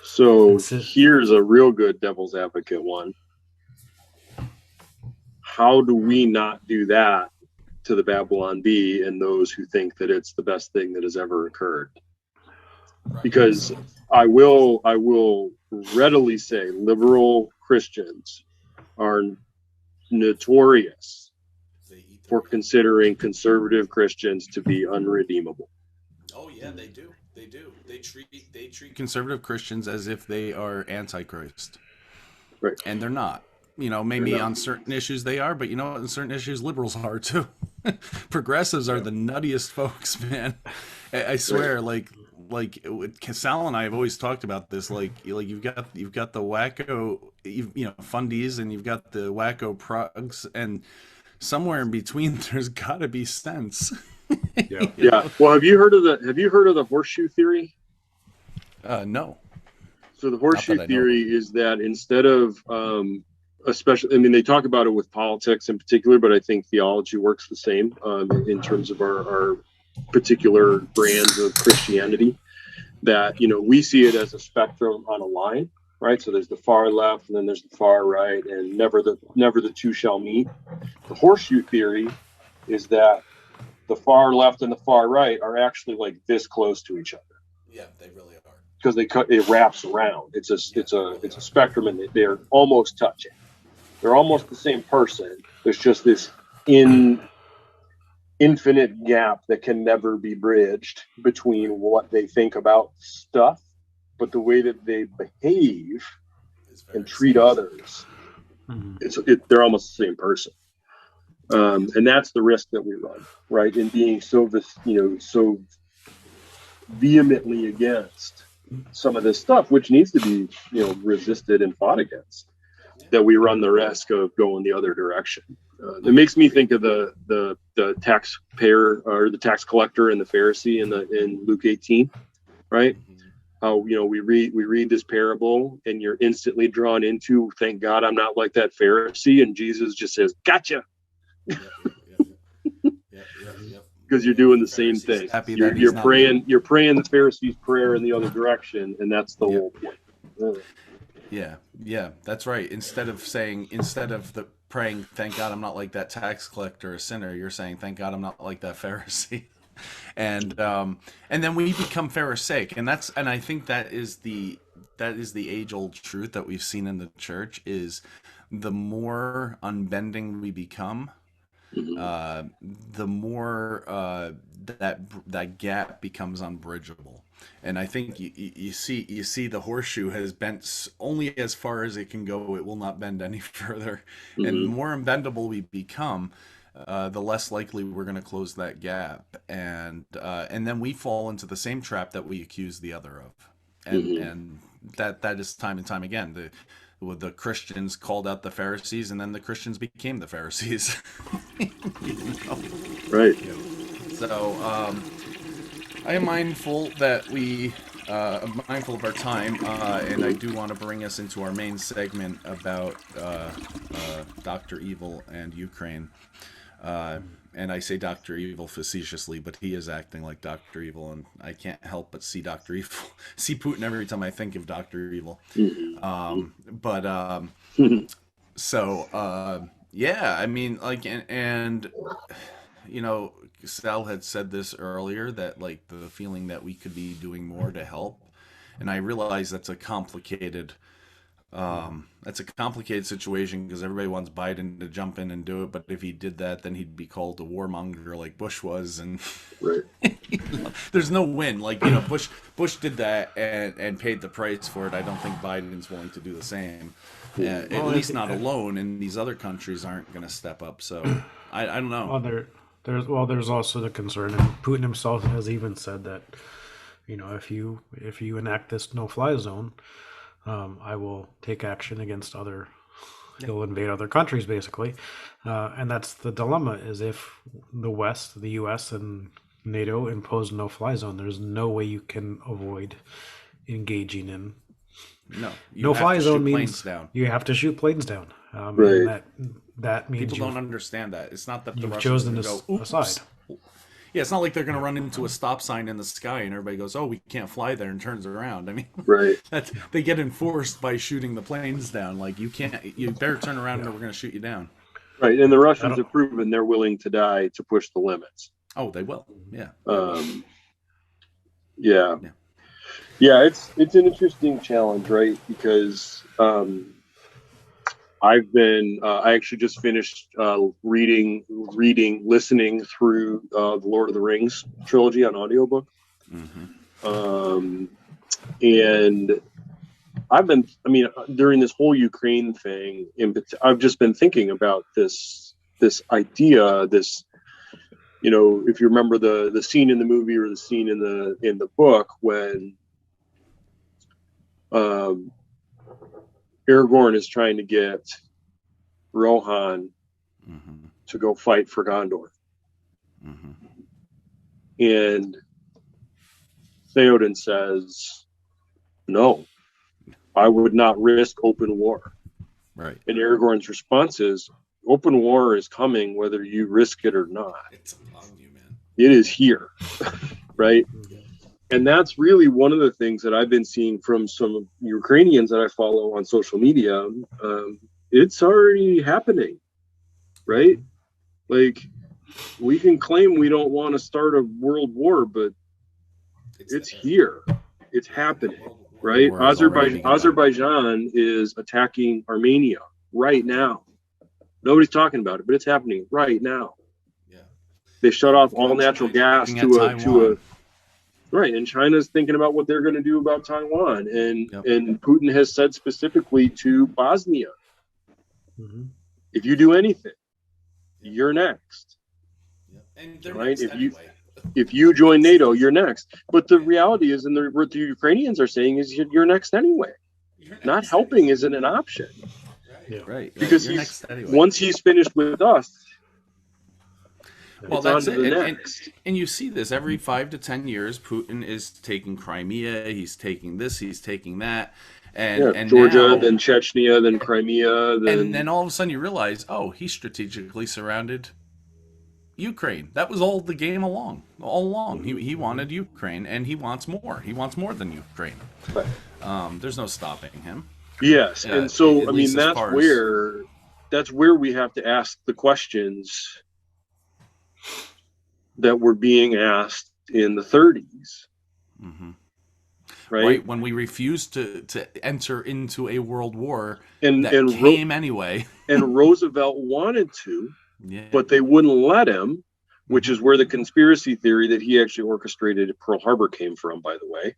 So here's a real good devil's advocate one. How do we not do that to the Babylon Bee and those who think that it's the best thing that has ever occurred? Because I will readily say liberal Christians are notorious for considering conservative Christians to be unredeemable. Oh yeah, they do. They do. They treat conservative Christians as if they are antichrist. Right. And they're not. You know, maybe on certain issues they are, but you know what? On certain issues, liberals are too. Progressives are the nuttiest folks, man. I swear, like Sal and I have always talked about this. Like you've got the wacko, fundies, and you've got the wacko progs, and somewhere in between, there's got to be sense. Yeah. Yeah. Well, have you heard of the horseshoe theory? No. So the horseshoe theory is that instead of especially, I mean, they talk about it with politics in particular, but I think theology works the same in terms of our particular brands of Christianity, that, we see it as a spectrum on a line, right? So there's the far left and then there's the far right, and never the two shall meet. The horseshoe theory is that the far left and the far right are actually like this close to each other. Yeah, they really are. Because it wraps around. It's a spectrum, and they're almost touching. They're almost the same person. There's just this infinite gap that can never be bridged between what they think about stuff, but the way that they behave and treat others, they're almost the same person. And that's the risk that we run, right? In being so vehemently against some of this stuff, which needs to be, resisted and fought against, that we run the risk of going the other direction. It makes me think of the taxpayer or the tax collector and the Pharisee in Luke 18, right? How, we read this parable and you're instantly drawn into, thank God I'm not like that Pharisee, and Jesus just says, gotcha. Because you're doing the same thing. You're praying the Pharisee's prayer in the other direction, and that's the whole point. Yeah, that's right. Instead of the praying, thank God I'm not like that tax collector or sinner, you're saying, thank God I'm not like that Pharisee. And then we become Pharisaic, and I think that is the age-old truth that we've seen in the church, is the more unbending we become, the more that gap becomes unbridgeable. And I think you see the horseshoe has bent only as far as it can go. It will not bend any further. And the more unbendable we become, the less likely we're going to close that gap. And then we fall into the same trap that we accuse the other of. And that is time and time again. The Christians called out the Pharisees, and then the Christians became the Pharisees. Right. So I am mindful that mindful of our time, and I do want to bring us into our main segment about Dr. Evil and Ukraine. And I say Dr. Evil facetiously, but he is acting like Dr. Evil, and I can't help but see Dr. Evil, see Putin every time I think of Dr. Evil. Yeah, I mean, like, and Sal had said this earlier, that like the feeling that we could be doing more to help, and I realize that's a complicated situation, because everybody wants Biden to jump in and do it, but if he did that, then he'd be called a warmonger like Bush was, and there's no win. Like, Bush did that and paid the price for it. I don't think Biden's willing to do the same. At Well, least not alone, and these other countries aren't going to step up. So I don't know. There's also the concern, and Putin himself has even said that, if you enact this no-fly zone, I will take action against other. He'll invade other countries, basically, and that's the dilemma: is if the West, the U.S. and NATO impose no-fly zone, there's no way you can avoid engaging in. No-fly zone means down. you have to shoot planes down. Right. And that means People don't understand that. It's not that the you've Russians chosen go, to oops. aside. Yeah, it's not like they're going to run into a stop sign in the sky and everybody goes, "Oh, we can't fly there," and turns around. I mean, Right. they get enforced by shooting the planes down. Like, you better turn around or we're going to shoot you down. Right. And the Russians have proven they're willing to die to push the limits. Oh, they will. Yeah. Yeah. Yeah, it's an interesting challenge, right? Because I actually just finished listening through the Lord of the Rings trilogy on audiobook. Mm-hmm. And during this whole Ukraine thing, I've just been thinking about this idea, if you remember the scene in the movie or the scene in the book when Aragorn is trying to get Rohan to go fight for Gondor. And Theoden says, "No, I would not risk open war." Right. And Aragorn's response is, "Open war is coming whether you risk it or not. It's upon you, man. It is here." Right? And that's really one of the things that I've been seeing from some Ukrainians that I follow on social media. It's already happening, right? Like, we can claim we don't want to start a world war, but it's here. It's happening, right? Azerbaijan is attacking Armenia right now. Nobody's talking about it, but it's happening right now. Yeah. They shut off all natural gas to a right, and China's thinking about what they're going to do about Taiwan, and Putin has said specifically to Bosnia, if you do anything, you're next. And they're right? next anyway. If you join NATO, you're next. But the reality is, and what the Ukrainians are saying is, you're next anyway. Not helping isn't an option. Right. Because once he's finished with us, well, that's it. And you see this every 5 to 10 years. Putin is taking Crimea. He's taking this. He's taking that. And Georgia, now, then Chechnya, then Crimea. And then all of a sudden you realize, he strategically surrounded Ukraine. That was all the game all along. He wanted Ukraine, and he wants more. He wants more than Ukraine. Right. There's no stopping him. Yes, and so that's where we have to ask the questions that were being asked in the 30s. Right? When we refused to enter into a world war and came anyway. And Roosevelt wanted to, but they wouldn't let him, which is where the conspiracy theory that he actually orchestrated Pearl Harbor came from, by the way,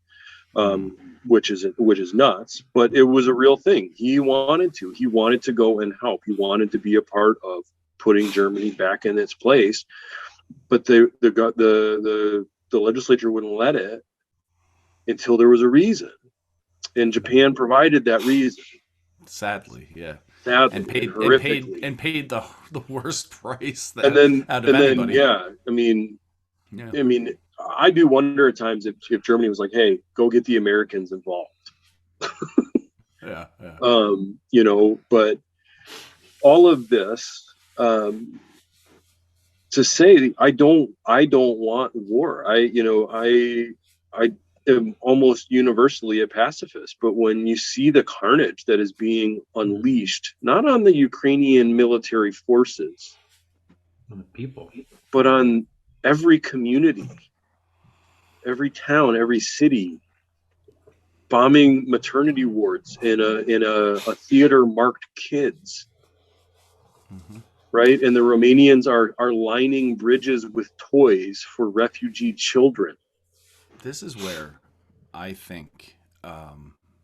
which is nuts. But it was a real thing. He wanted to go and help. He wanted to be a part of putting Germany back in its place, but the legislature wouldn't let it until there was a reason, and Japan provided that reason. Sadly, sadly, and paid the worst price out of anybody. I mean, I do wonder at times if Germany was like, "Hey, go get the Americans involved." But all of this to say, I don't want war. I am almost universally a pacifist, but when you see the carnage that is being unleashed, not on the Ukrainian military forces, on the people, but on every community, every town, every city, bombing maternity wards in a theater marked kids. Right? And the Romanians are lining bridges with toys for refugee children. This is where I think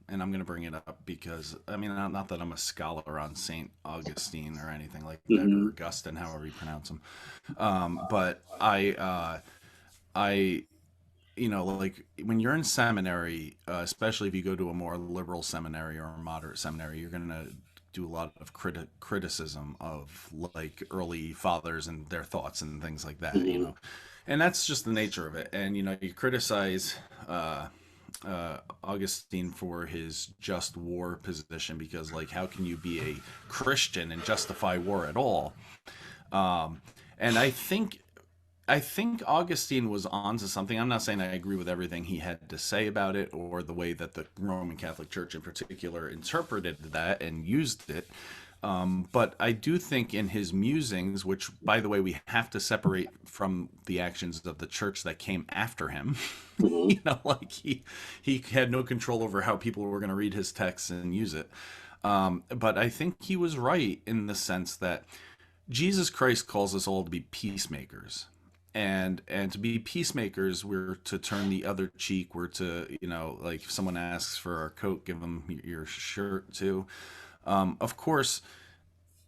and I'm going to bring it up because, I mean, not that I'm a scholar on St. Augustine or anything like that, or Augustine, however you pronounce him. But I, you know, like when you're in seminary, especially if you go to a more liberal seminary or a moderate seminary, you're going to do a lot of criticism of like early fathers and their thoughts and things like that, you know, and that's just the nature of it. And, you know, you criticize, Augustine for his just war position because, like, how can you be a Christian and justify war at all? And I think Augustine was onto something. I'm not saying I agree with everything he had to say about it or the way that the Roman Catholic Church in particular interpreted that and used it. But I do think in his musings, which, by the way, we have to separate from the actions of the church that came after him. You know, like he had no control over how people were going to read his texts and use it. But I think he was right in the sense that Jesus Christ calls us all to be peacemakers. And to be peacemakers, we're to turn the other cheek. We're to, you know, like if someone asks for our coat, give them your shirt too. Of course,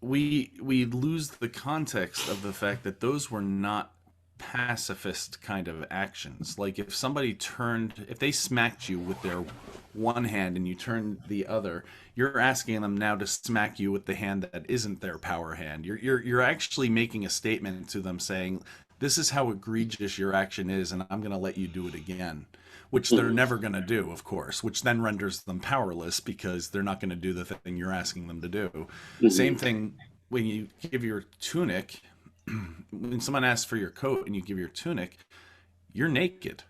we lose the context of the fact that those were not pacifist kind of actions. Like if they smacked you with their one hand and you turned the other, you're asking them now to smack you with the hand that isn't their power hand. You're actually making a statement to them saying, this is how egregious your action is, and I'm going to let you do it again. Which they're never going to do, of course, which then renders them powerless because they're not going to do the thing you're asking them to do. Same thing when you give your tunic. When someone asks for your coat and you give your tunic, you're naked.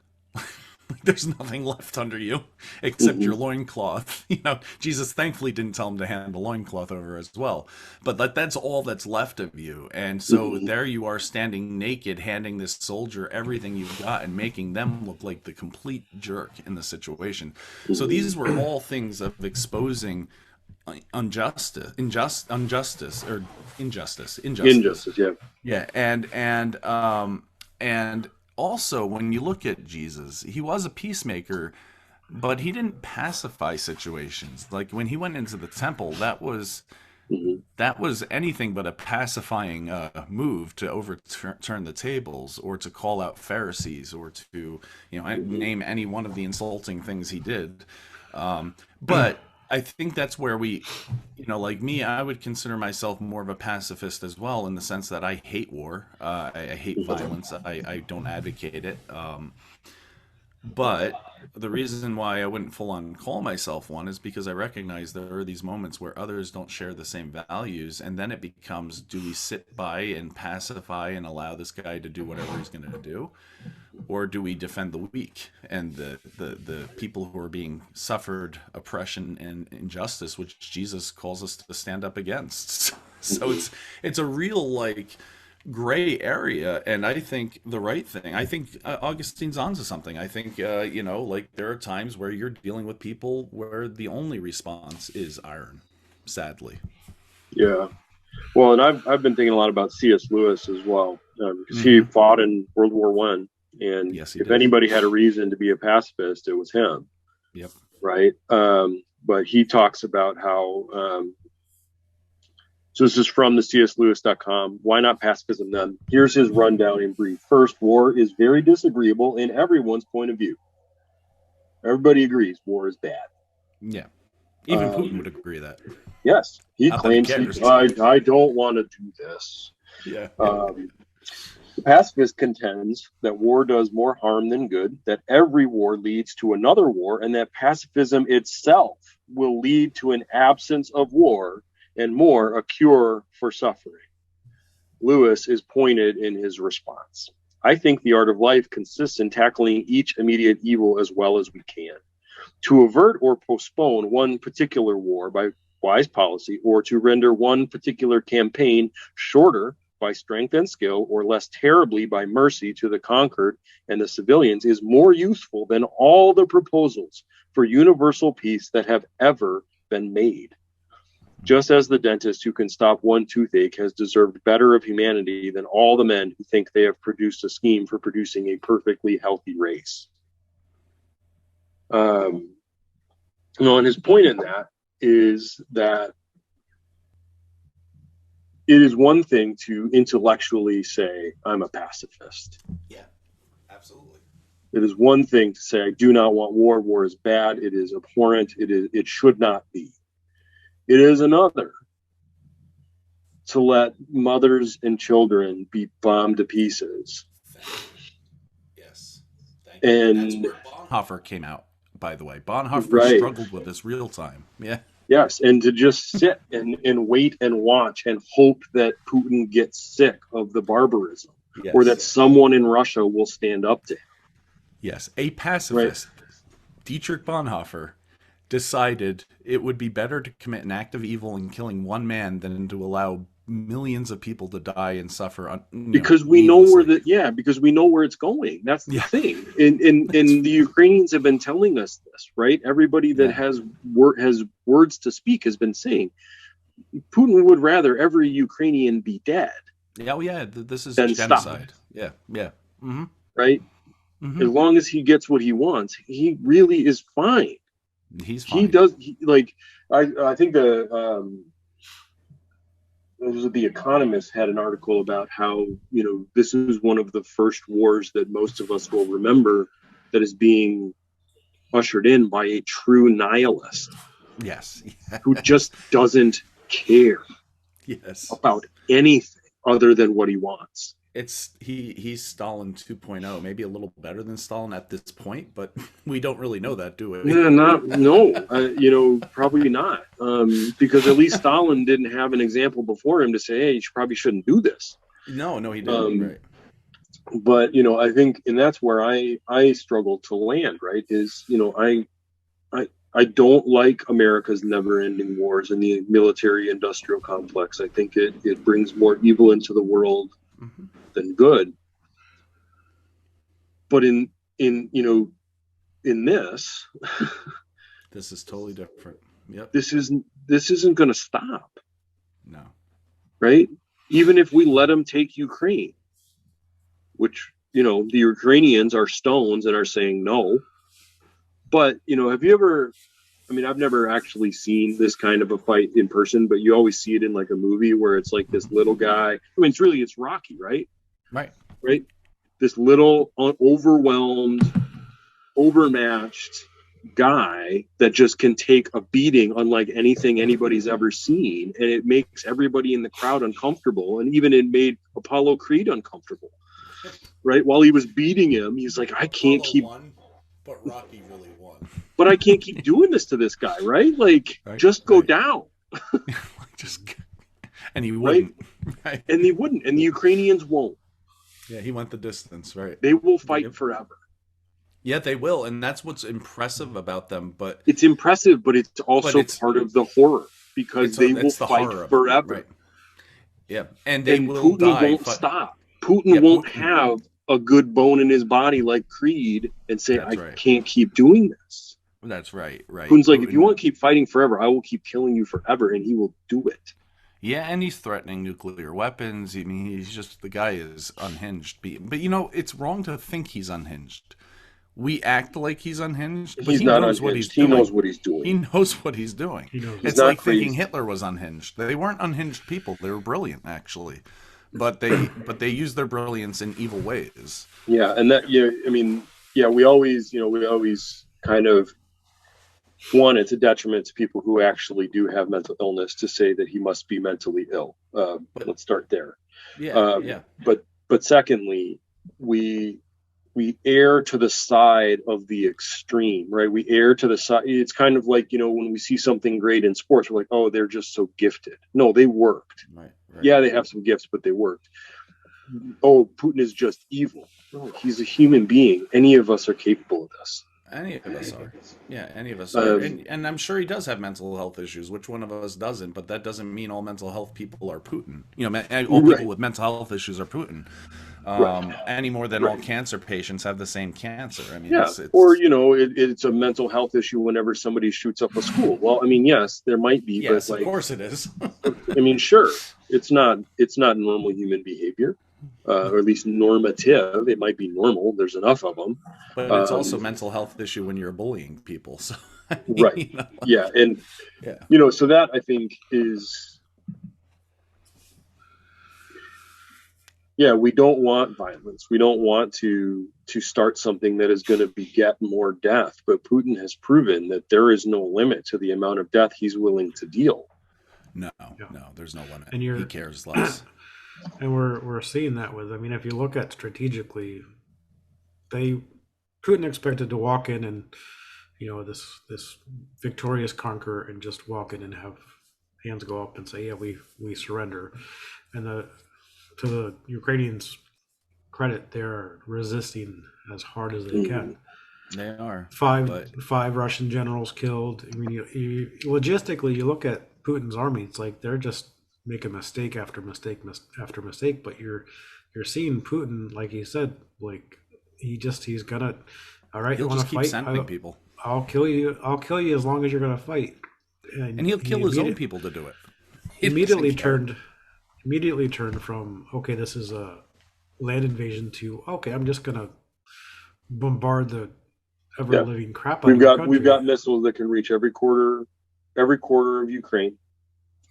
There's nothing left under you except your loincloth. You know, Jesus thankfully didn't tell him to hand the loincloth over as well. But that's all that's left of you. And so there you are standing naked, handing this soldier everything you've got and making them look like the complete jerk in the situation. So these were all things of exposing injustice, yeah. Yeah, and also, when you look at Jesus, he was a peacemaker, but he didn't pacify situations. Like when he went into the temple, that was anything but a pacifying move to overturn the tables or to call out Pharisees or to, you know, name any one of the insulting things he did. But I think that's where we, you know, like me, I would consider myself more of a pacifist as well, in the sense that I hate war. I hate violence. I don't advocate it. But the reason why I wouldn't full on call myself one is because I recognize there are these moments where others don't share the same values. And then it becomes, do we sit by and pacify and allow this guy to do whatever he's going to do? Or do we defend the weak and the people who are being suffered oppression and injustice, which Jesus calls us to stand up against? So it's a real like gray area, and I think the right thing. I think Augustine's onto something. I think you know, like there are times where you're dealing with people where the only response is iron, sadly. Yeah. Well, and I've been thinking a lot about C.S. Lewis as well, because he fought in World War One. And yes, if anybody had a reason to be a pacifist, it was him. Yep. Right. But he talks about how, so this is from the cslewis.com. Why not pacifism then? Here's his rundown in brief. First, war is very disagreeable in everyone's point of view. Everybody agrees war is bad. Yeah. Even Putin would agree that. Yes. He claims, I don't want to do this. Yeah. The pacifist contends that war does more harm than good, that every war leads to another war, and that pacifism itself will lead to an absence of war and more, a cure for suffering. Lewis is pointed in his response. I think the art of life consists in tackling each immediate evil as well as we can. To avert or postpone one particular war by wise policy, or to render one particular campaign shorter by strength and skill, or less terribly by mercy to the conquered and the civilians, is more useful than all the proposals for universal peace that have ever been made. Just as the dentist who can stop one toothache has deserved better of humanity than all the men who think they have produced a scheme for producing a perfectly healthy race. And his point in that is that it is one thing to intellectually say, I'm a pacifist. Yeah, absolutely. It is one thing to say, I do not want war. War is bad. It is abhorrent. It should not be. It is another to let mothers and children be bombed to pieces. Yes. And that's where Bonhoeffer came out, by the way. Bonhoeffer struggled with this real time. Yeah. Yes, and to just sit and wait and watch and hope that Putin gets sick of the barbarism, or that someone in Russia will stand up to him. Yes, a pacifist, Dietrich Bonhoeffer, decided it would be better to commit an act of evil in killing one man than to allow millions of people to die and suffer. Because we know because we know where it's going. That's the thing. And the Ukrainians have been telling us this, right? Everybody that has words to speak has been saying Putin would rather every Ukrainian be dead. Yeah, this is genocide. Yeah. Mm-hmm. Right? Mm-hmm. As long as he gets what he wants, he really is fine. He's fine. He does I think the Economist had an article about how, this is one of the first wars that most of us will remember that is being ushered in by a true nihilist. Yes. Who just doesn't care about anything other than what he wants. He's Stalin 2.0, maybe a little better than Stalin at this point, but we don't really know that, do we? Yeah, probably not, because at least Stalin didn't have an example before him to say, hey, you probably shouldn't do this. No, he didn't. Right. But I think, and that's where I struggle to land. Right? Is I don't like America's never-ending wars and the military-industrial complex. I think it brings more evil into the world than good. But in this this is totally different. Yep. This isn't going to stop. No. Right? Even if we let them take Ukraine, which the Ukrainians are stones and are saying no. But have you ever? I've never actually seen this kind of a fight in person, but you always see it in like a movie where it's like this little guy. It's Rocky, right? Right. This little overwhelmed, overmatched guy that just can take a beating unlike anything anybody's ever seen, and it makes everybody in the crowd uncomfortable, and even it made Apollo Creed uncomfortable. Right? While he was beating him, he's like, I can't keep. But Rocky really won. But I can't keep doing this to this guy, right? Just go down. And he wouldn't. Right? And he wouldn't. And the Ukrainians won't. Yeah, he went the distance, right? They will fight forever. Yeah, they will. And that's what's impressive about them. But it's impressive, but it's also part of the horror, because they will fight forever. Right. Yeah. And they will Putin die. Won't stop. Putin won't have a good bone in his body like Creed and say, can't keep doing this. That's right. Putin's like, if you want to keep fighting forever, I will keep killing you forever, and he will do it. Yeah, and he's threatening nuclear weapons. He's just, the guy is unhinged. But it's wrong to think he's unhinged. We act like he's unhinged, but he knows what he's doing. He knows what he's doing. He knows what he's doing. It's like thinking Hitler was unhinged. They weren't unhinged people. They were brilliant, actually. But they use their brilliance in evil ways. Yeah, and that we always kind of, one, it's a detriment to people who actually do have mental illness to say that he must be mentally ill. Let's start there. Yeah. But secondly, we err to the side of the extreme, right? We err to the side. It's kind of like, when we see something great in sports, we're like, oh, they're just so gifted. No, they worked. Right. Yeah, they have some gifts, but they worked. Oh, Putin is just evil. No, he's a human being. Any of us are capable of this. Any of us are. Yeah, any of us are. And I'm sure he does have mental health issues. Which one of us doesn't? But that doesn't mean all mental health people are Putin. All people with mental health issues are Putin. any more than all cancer patients have the same cancer. I mean, Yeah, or it's a mental health issue whenever somebody shoots up a school. Well, I mean, yes, there might be, yes, but of course it is. I mean, sure, it's not normal human behavior, or at least normative. It might be normal. There's enough of them, but it's also a mental health issue when you're bullying people. So I mean, right, yeah, and so that I think is. Yeah, we don't want violence. We don't want to start something that is going to beget more death. But Putin has proven that there is no limit to the amount of death he's willing to deal. No, there's no limit. And he cares less. And we're seeing that with. I mean, if you look at strategically, Putin expected to walk in and this victorious conqueror and just walk in and have hands go up and say, yeah, we surrender, and to the Ukrainians' credit, they're resisting as hard as they can. They are. Five Russian generals killed. I mean, logistically, you look at Putin's army; it's like they're just making mistake after mistake after mistake. But you're seeing Putin, like he said, like he's gonna. All right, he'll you want to keep fight? sending people. I'll kill you. I'll kill you as long as you're gonna fight. And he'll kill his own people to do it. Immediately turned from, okay, this is a land invasion, to, okay, I'm just gonna bombard the ever living crap out of your country. We've got missiles that can reach every quarter of Ukraine.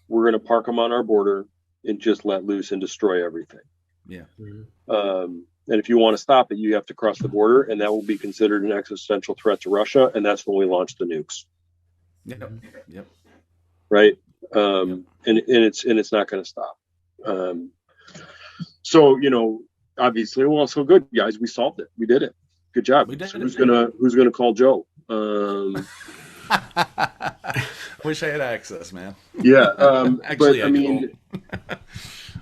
We're gonna park them on our border and just let loose and destroy everything. Yeah. And if you want to stop it, you have to cross the border, and that will be considered an existential threat to Russia, and that's when we launch the nukes. Yep. Right. And it's not going to stop. So obviously, well, so good, guys. We solved it. We did it. Good job. So who's gonna call Joe? Wish I had access, man. Yeah. Actually, but I mean,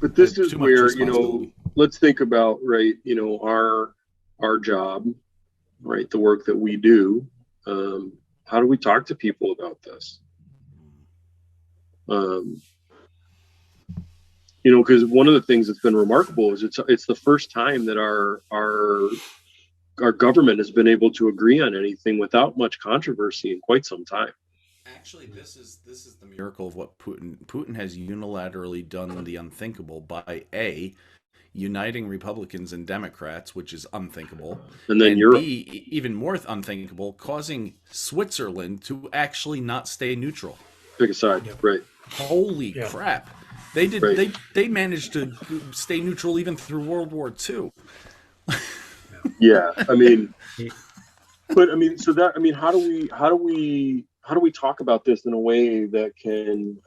but this is where let's think about our job, right? The work that we do. How do we talk to people about this? Because one of the things that's been remarkable is it's the first time that our government has been able to agree on anything without much controversy in quite some time. Actually, this is the miracle of what Putin has unilaterally done the unthinkable by uniting Republicans and Democrats, which is unthinkable, and then Europe, B, even more unthinkable, causing Switzerland to actually not stay neutral. Pick a side, right? Holy crap! They did. Right. They managed to stay neutral even through World War II. Yeah, I mean, but I mean, so that how do we talk about this in a way that can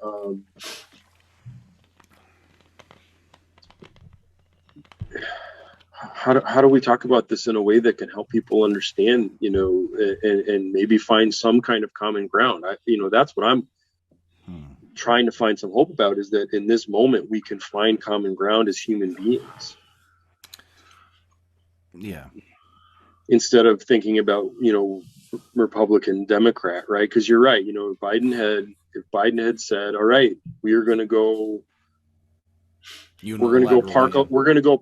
how do we talk about this in a way that can help people understand, and maybe find some kind of common ground? That's what I'm trying to find some hope about, is that in this moment we can find common ground as human beings. Yeah. Instead of thinking about, Republican, Democrat, right? Because you're right. If Biden had said, all right, we're going to go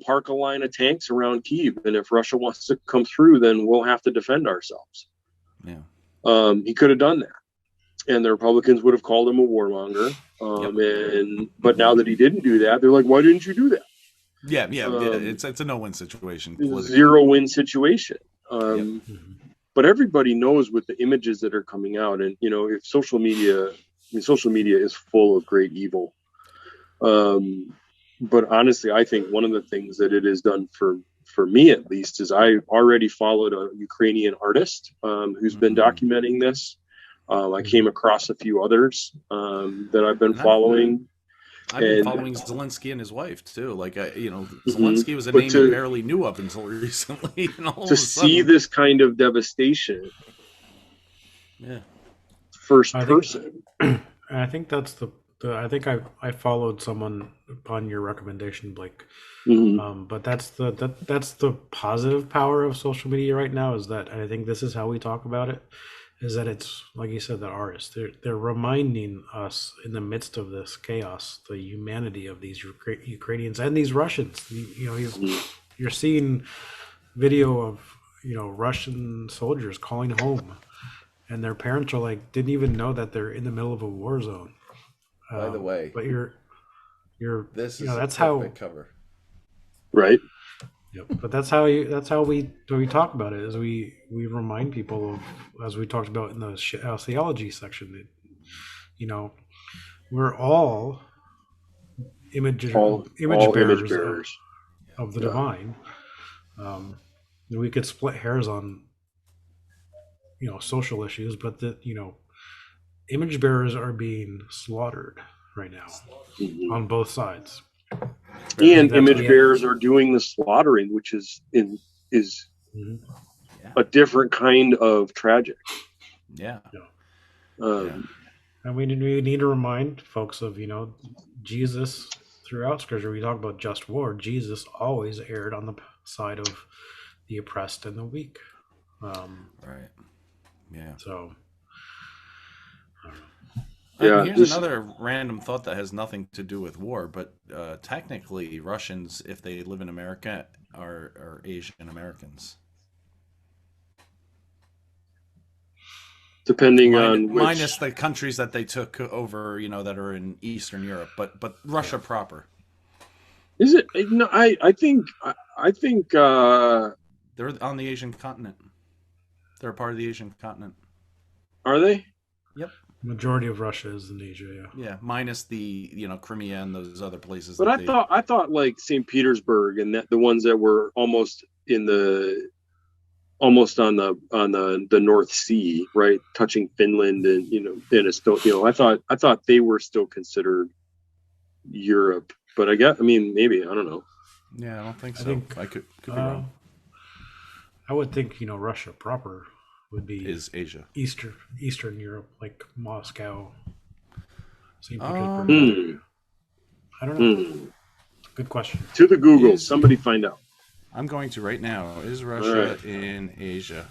park a line of tanks around Kyiv, and if Russia wants to come through, then we'll have to defend ourselves. Yeah. He could have done that, and the Republicans would have called him a warmonger. But now that he didn't do that, they're like, why didn't you do that? Yeah. It's a no-win situation. Zero-win situation. But everybody knows with the images that are coming out, and if social media is full of great evil. But honestly, I think one of the things that it has done for me, at least, is I already followed a Ukrainian artist who's been documenting this. I came across a few others that I've been following. I've been following Zelensky and his wife too. Zelensky was a name you barely knew of until recently. To see this kind of devastation, first person. I think that's I think I followed someone upon your recommendation, Blake. But that's the positive power of social media right now, is that I think this is how we talk about it. Is that it's, like you said, the artists, they're reminding us in the midst of this chaos, the humanity of these Ukrainians and these Russians. You're you're seeing video of Russian soldiers calling home, and their parents are like didn't even know that they're in the middle of a war zone. By the way, but you're this is that's a how perfect cover. Right. Yep. But that's how we talk about it, is we remind people of, as we talked about in the theology section, that we're all image bearers of the divine. We could split hairs on social issues, but that image bearers are being slaughtered right now on both sides. And image bearers are doing the slaughtering, which is a different kind of tragic. Yeah. And we need to remind folks of Jesus throughout Scripture. We talk about just war. Jesus always erred on the side of the oppressed and the weak. Right. Yeah. So. Here's another random thought that has nothing to do with war, but technically Russians, if they live in America, are Asian Americans. Depending on which... minus the countries that they took over, that are in Eastern Europe, but Russia proper. Is it? No, I think they're on the Asian continent. They're a part of the Asian continent. Are they? Yep. Majority of Russia is in Asia, yeah. Yeah, minus the Crimea and those other places. But I thought like St. Petersburg and that the ones that were almost on the North Sea, right, touching Finland and in Estonia. I thought they were still considered Europe, but maybe, I don't know. Yeah, I don't think so. I could be wrong. I would think Russia proper is Asia, Eastern Europe, like Moscow, St. Petersburg. I don't know. Good question. To the Google, somebody find out. I'm going to right now. Is Russia in Asia?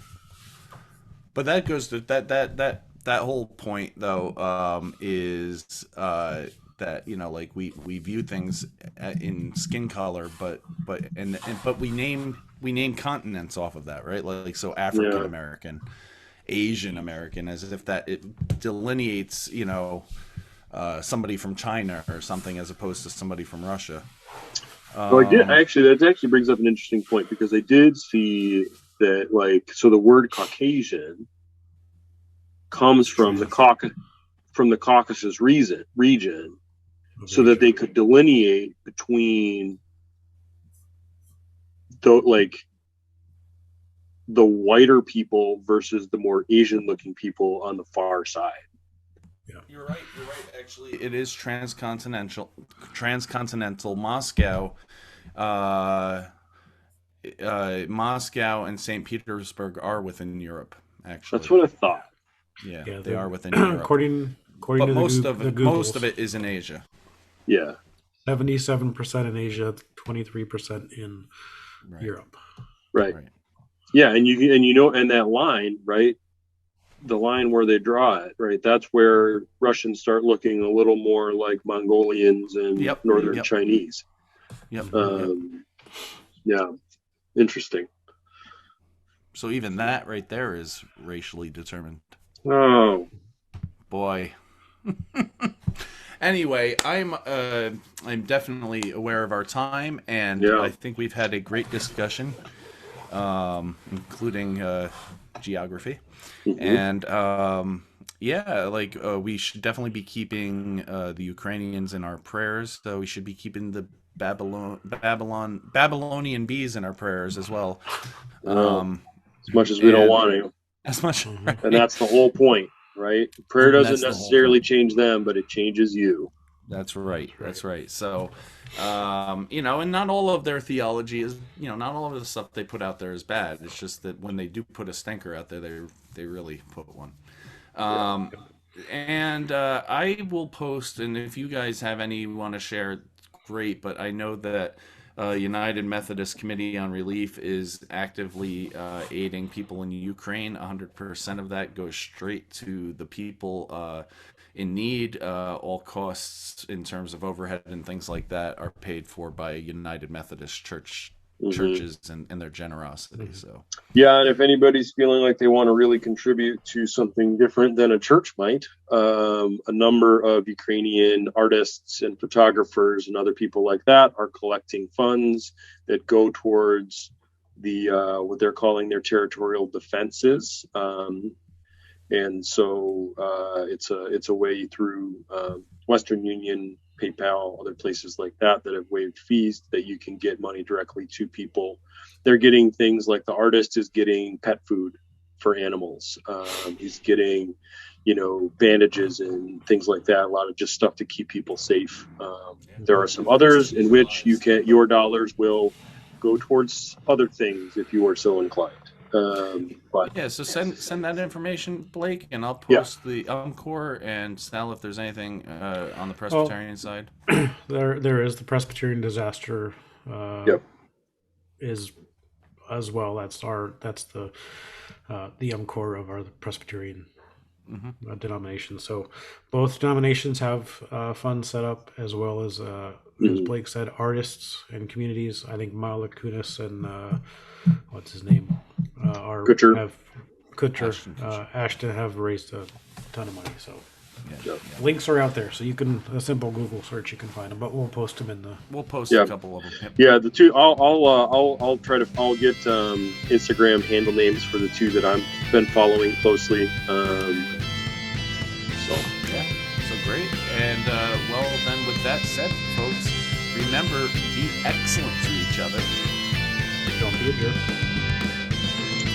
But that goes to that whole point though, is that like we view things in skin color, but we name continents off of that, right? Like so African American, Asian American, as if that it delineates somebody from China or something as opposed to somebody from Russia. Well, that actually brings up an interesting point, because I did see that the word Caucasian comes from the Caucasus region, so that they could delineate between the whiter people versus the more Asian looking people on the far side. Yeah. You're right. Actually, it is transcontinental. Moscow, Moscow and St. Petersburg are within Europe. Actually, that's what I thought. Yeah, they are within Europe. According but to most of it is in Asia. Yeah, 77% in Asia, 23% in Europe. Right. Yeah, and and that line, right? The line where they draw it, right? That's where Russians start looking a little more like Mongolians and Northern Chinese. Yeah, interesting. So even that right there is racially determined. Oh boy. Anyway, I'm definitely aware of our time, and I think we've had a great discussion, including geography. And we should definitely be keeping the Ukrainians in our prayers. So we should be keeping the Babylonian bees in our prayers as well. As much as we don't want to. As much, and that's the whole point, right? Prayer doesn't necessarily change them, but it changes you. That's right. That's right. So, and not all of their theology is, not all of the stuff they put out there is bad. It's just that when they do put a stinker out there, they really put one. And I will post, and if you guys have any you want to share, great. But I know that United Methodist Committee on Relief is actively aiding people in Ukraine. 100% of that goes straight to the people in need. All costs in terms of overhead and things like that are paid for by United Methodist Church churches and their generosity. So yeah, and if anybody's feeling like they want to really contribute to something different than a church might, a number of Ukrainian artists and photographers and other people like that are collecting funds that go towards the what they're calling their territorial defenses. And so it's a way through Western Union, PayPal, other places like that have waived fees that you can get money directly to people. They're getting things like the artist is getting pet food for animals. He's getting, bandages and things like that. A lot of just stuff to keep people safe. There are some others in which your dollars will go towards other things if you are so inclined. But yeah, so send that information, Blake, and I'll post the UMCOR and Sal if there's anything on the Presbyterian side. There is the Presbyterian disaster is as well. That's the UMCOR of our Presbyterian denomination. So both denominations have funds set up, as well as Blake said, artists and communities. I think Mala Kunis and what's his name? Ashton have raised a ton of money. So links are out there, so you can a simple Google search, you can find them. But we'll post them in the. We'll post a couple of them. Yep. Yeah, the two. I'll try to. I'll get Instagram handle names for the two that I've been following closely. So great. And well, then with that said, folks, remember, be excellent to each other. Don't be a jerk.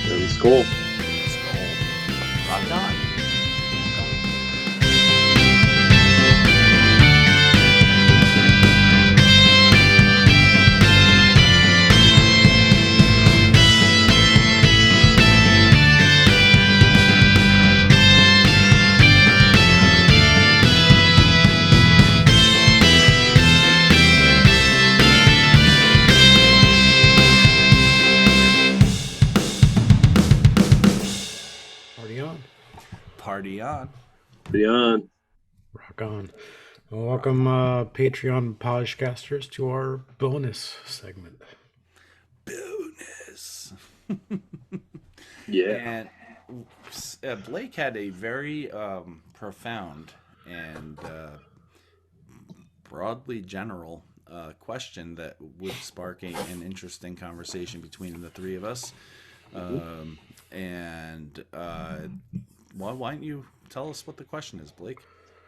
And Skull. Rock on. Party on. Beyond. Rock on. Well, welcome, Patreon podcasters, to our bonus segment. Bonus. Yeah. And Blake had a very profound and broadly general question that would spark an interesting conversation between the three of us. Well, why don't you tell us what the question is, Blake?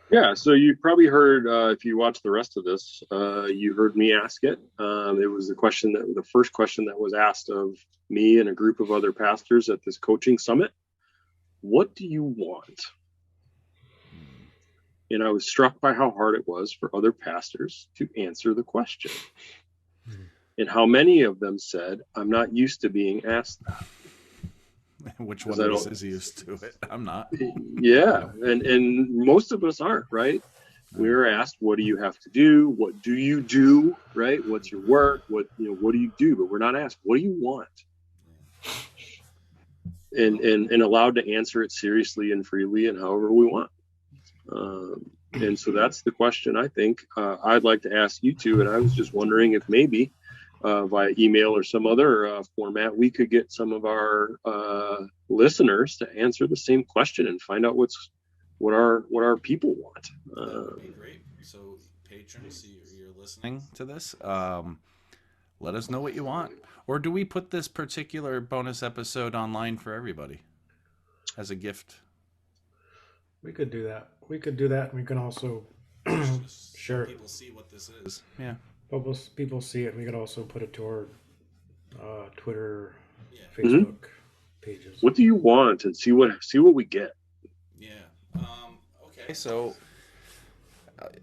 Yeah, so you probably heard, if you watched the rest of this, you heard me ask it. It was the first question that was asked of me and a group of other pastors at this coaching summit. What do you want? And I was struck by how hard it was for other pastors to answer the question. And how many of them said, I'm not used to being asked that. Which one of us is used to it? I'm not. Yeah, and most of us aren't, right? We're asked, what do you have to do? What do you do, right? What's your work? What do you do? But we're not asked, what do you want? And allowed to answer it seriously and freely and however we want. And so that's the question I think I'd like to ask you two. And I was just wondering if maybe via email or some other format, we could get some of our listeners to answer the same question and find out what our people want. That would be great. So, patrons, you're listening to this. Let us know what you want. Or do we put this particular bonus episode online for everybody as a gift? We could do that. We can also share. People see what this is. Yeah. People see it. We could also put it to our Twitter, Facebook pages. What do you want? And see what we get. Yeah. Okay. So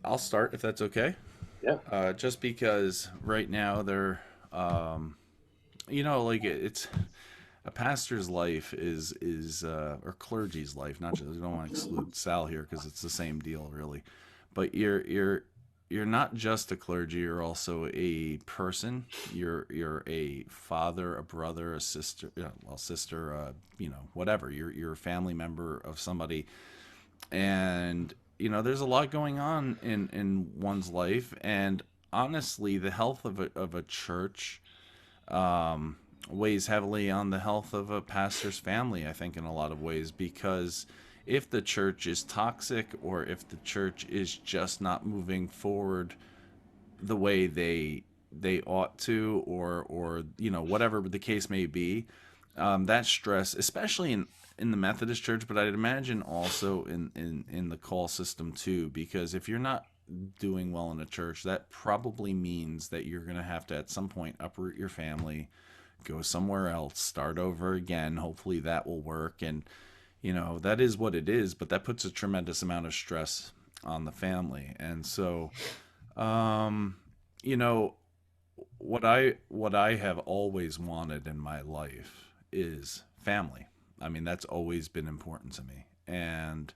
I'll start if that's okay. Yeah. Just because right now they're, it's a pastor's life is or clergy's life. Not just, I don't want to exclude Sal here because it's the same deal really, but you're not just a clergy, you're also a person. You're a father, a brother, a sister, whatever. You're a family member of somebody. And, there's a lot going on in one's life. And honestly, the health of a church weighs heavily on the health of a pastor's family, I think, in a lot of ways, because if the church is toxic, or if the church is just not moving forward the way they ought to, or whatever the case may be, that stress, especially in the Methodist Church, but I'd imagine also in the call system too, because if you're not doing well in a church, that probably means that you're going to have to at some point uproot your family, go somewhere else, start over again. Hopefully that will work. And that is what it is, but that puts a tremendous amount of stress on the family. And so you know what I have always wanted in my life is family. I mean, that's always been important to me. And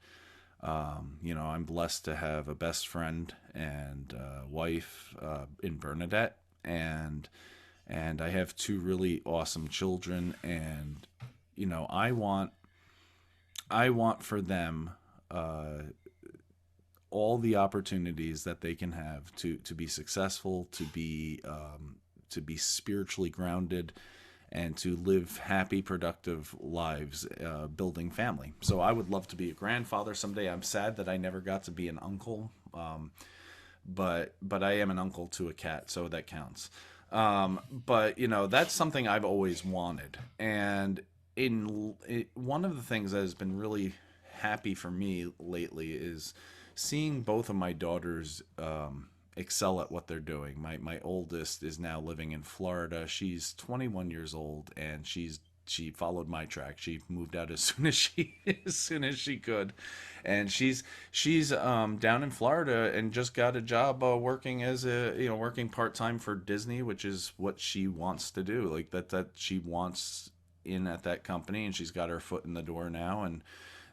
I'm blessed to have a best friend and wife in Bernadette, and I have two really awesome children. And I want for them all the opportunities that they can have to be successful, to be spiritually grounded, and to live happy, productive lives, building family. So I would love to be a grandfather someday. I'm sad that I never got to be an uncle, but I am an uncle to a cat, so that counts. But that's something I've always wanted. And one of the things that has been really happy for me lately is seeing both of my daughters excel at what they're doing. My oldest is now living in Florida. She's 21 years old, and she followed my track. She moved out as soon as she could, and she's down in Florida and just got a job working as working part-time for Disney, which is what she wants to do. Like that she wants in at that company, and she's got her foot in the door now. And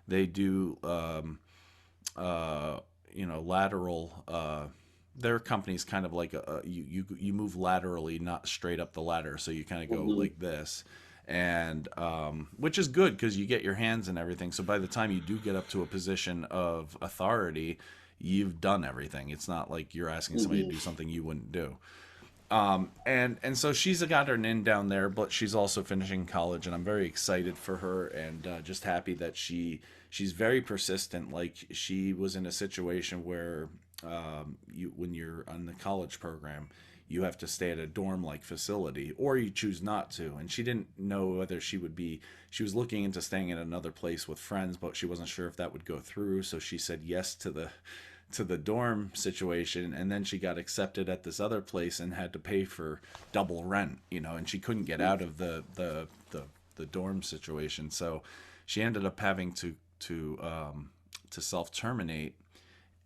they do lateral. Their company's kind of like you move laterally, not straight up the ladder. So you kind of go like this, and which is good because you get your hands and everything. So by the time you do get up to a position of authority, you've done everything. It's not like you're asking somebody to do something you wouldn't do. And so she's got her in down there, but she's also finishing college, and I'm very excited for her, and just happy that she's very persistent. Like, she was in a situation where when you're on the college program, you have to stay at a dorm-like facility, or you choose not to. And she didn't know whether she was looking into staying at another place with friends, but she wasn't sure if that would go through. So she said yes to the dorm situation, and then she got accepted at this other place and had to pay for double rent, and she couldn't get out of the dorm situation. So she ended up having to self-terminate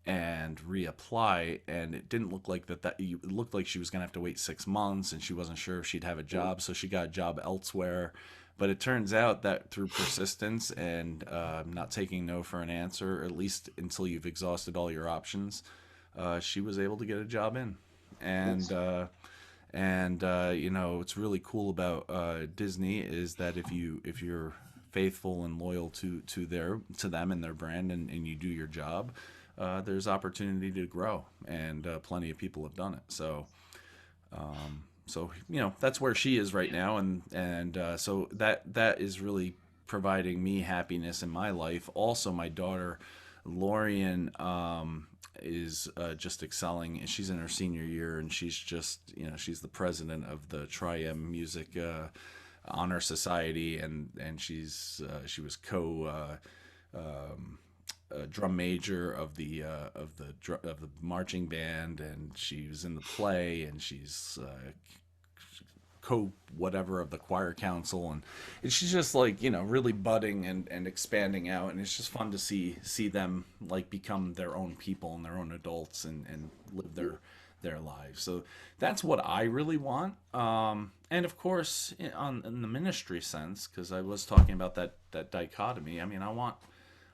and reapply, and it didn't look like it looked like she was gonna have to wait 6 months, and she wasn't sure if she'd have a job, so she got a job elsewhere. But it turns out that through persistence and not taking no for an answer, at least until you've exhausted all your options, she was able to get a job in. And what's really cool about Disney is that if you're faithful and loyal to them and their brand, and you do your job, there's opportunity to grow, and plenty of people have done it. So that's where she is right now, and so that is really providing me happiness in my life. Also, my daughter Lorian is just excelling, and she's in her senior year, and she's just she's the president of the Tri-M Music Honor Society, and she was drum major of the marching band, and she was in the play, and she's co whatever of the choir council, and she's just like really budding and expanding out, and it's just fun to see them like become their own people and their own adults, and live their lives. So that's what I really want. And of course, in the ministry sense, because I was talking about that dichotomy. I mean, I want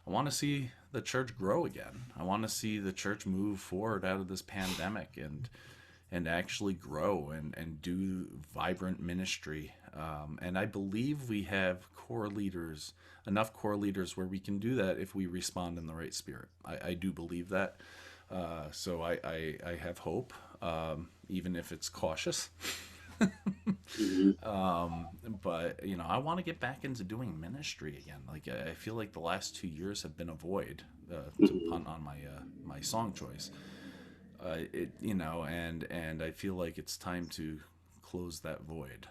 to see the church grow again. I want to see the church move forward out of this pandemic and actually grow and do vibrant ministry. And I believe we have enough core leaders where we can do that if we respond in the right spirit. I do believe that. So I have hope, even if it's cautious. But I want to get back into doing ministry again. Like I feel like the last 2 years have been a void. To punt on my song choice, and I feel like it's time to close that void,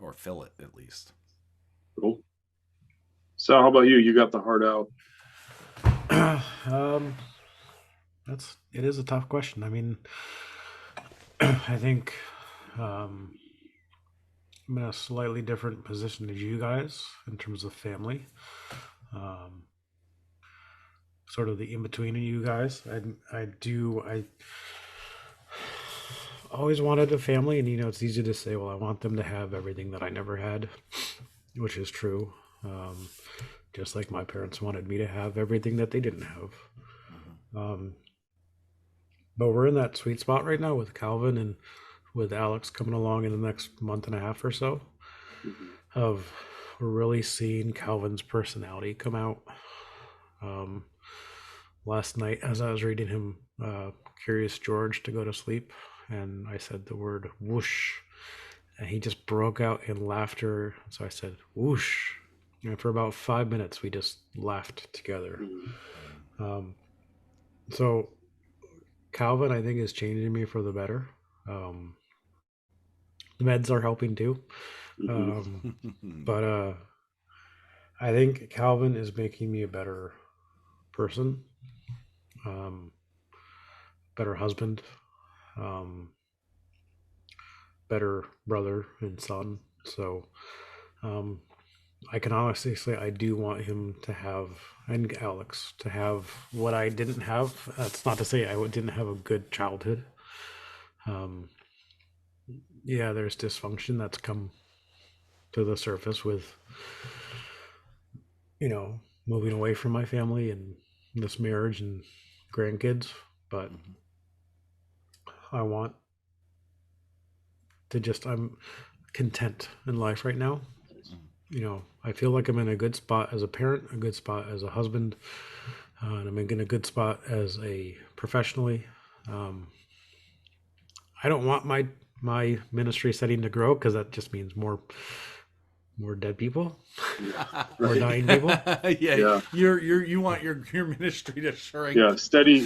or fill it at least. Cool. So, how about you? You got the heart out. It is a tough question. I mean, I think I'm in a slightly different position as you guys in terms of family. Sort of the in between of you guys. I always wanted a family, and it's easy to say, well, I want them to have everything that I never had, which is true. Just like my parents wanted me to have everything that they didn't have. But we're in that sweet spot right now with Calvin and with Alex coming along in the next month and a half or so. Of we're really seeing Calvin's personality come out. Last night, as I was reading him Curious George to go to sleep, and I said the word whoosh, and he just broke out in laughter. So I said whoosh, and for about 5 minutes we just laughed together. So Calvin, I think, is changing me for the better. The meds are helping too. But I think Calvin is making me a better person, better husband, better brother and son. So I can honestly say I do want him to have, and Alex to have, what I didn't have. That's not to say I didn't have a good childhood. Yeah, there's dysfunction that's come to the surface with, moving away from my family and this marriage and grandkids. But I want to I'm content in life right now. I feel like I'm in a good spot as a parent, a good spot as a husband, and I'm in a good spot as a professionally. I don't want my ministry setting to grow, because that just means more dead people, more dying people. Yeah. You want your ministry to shrink. Yeah, steady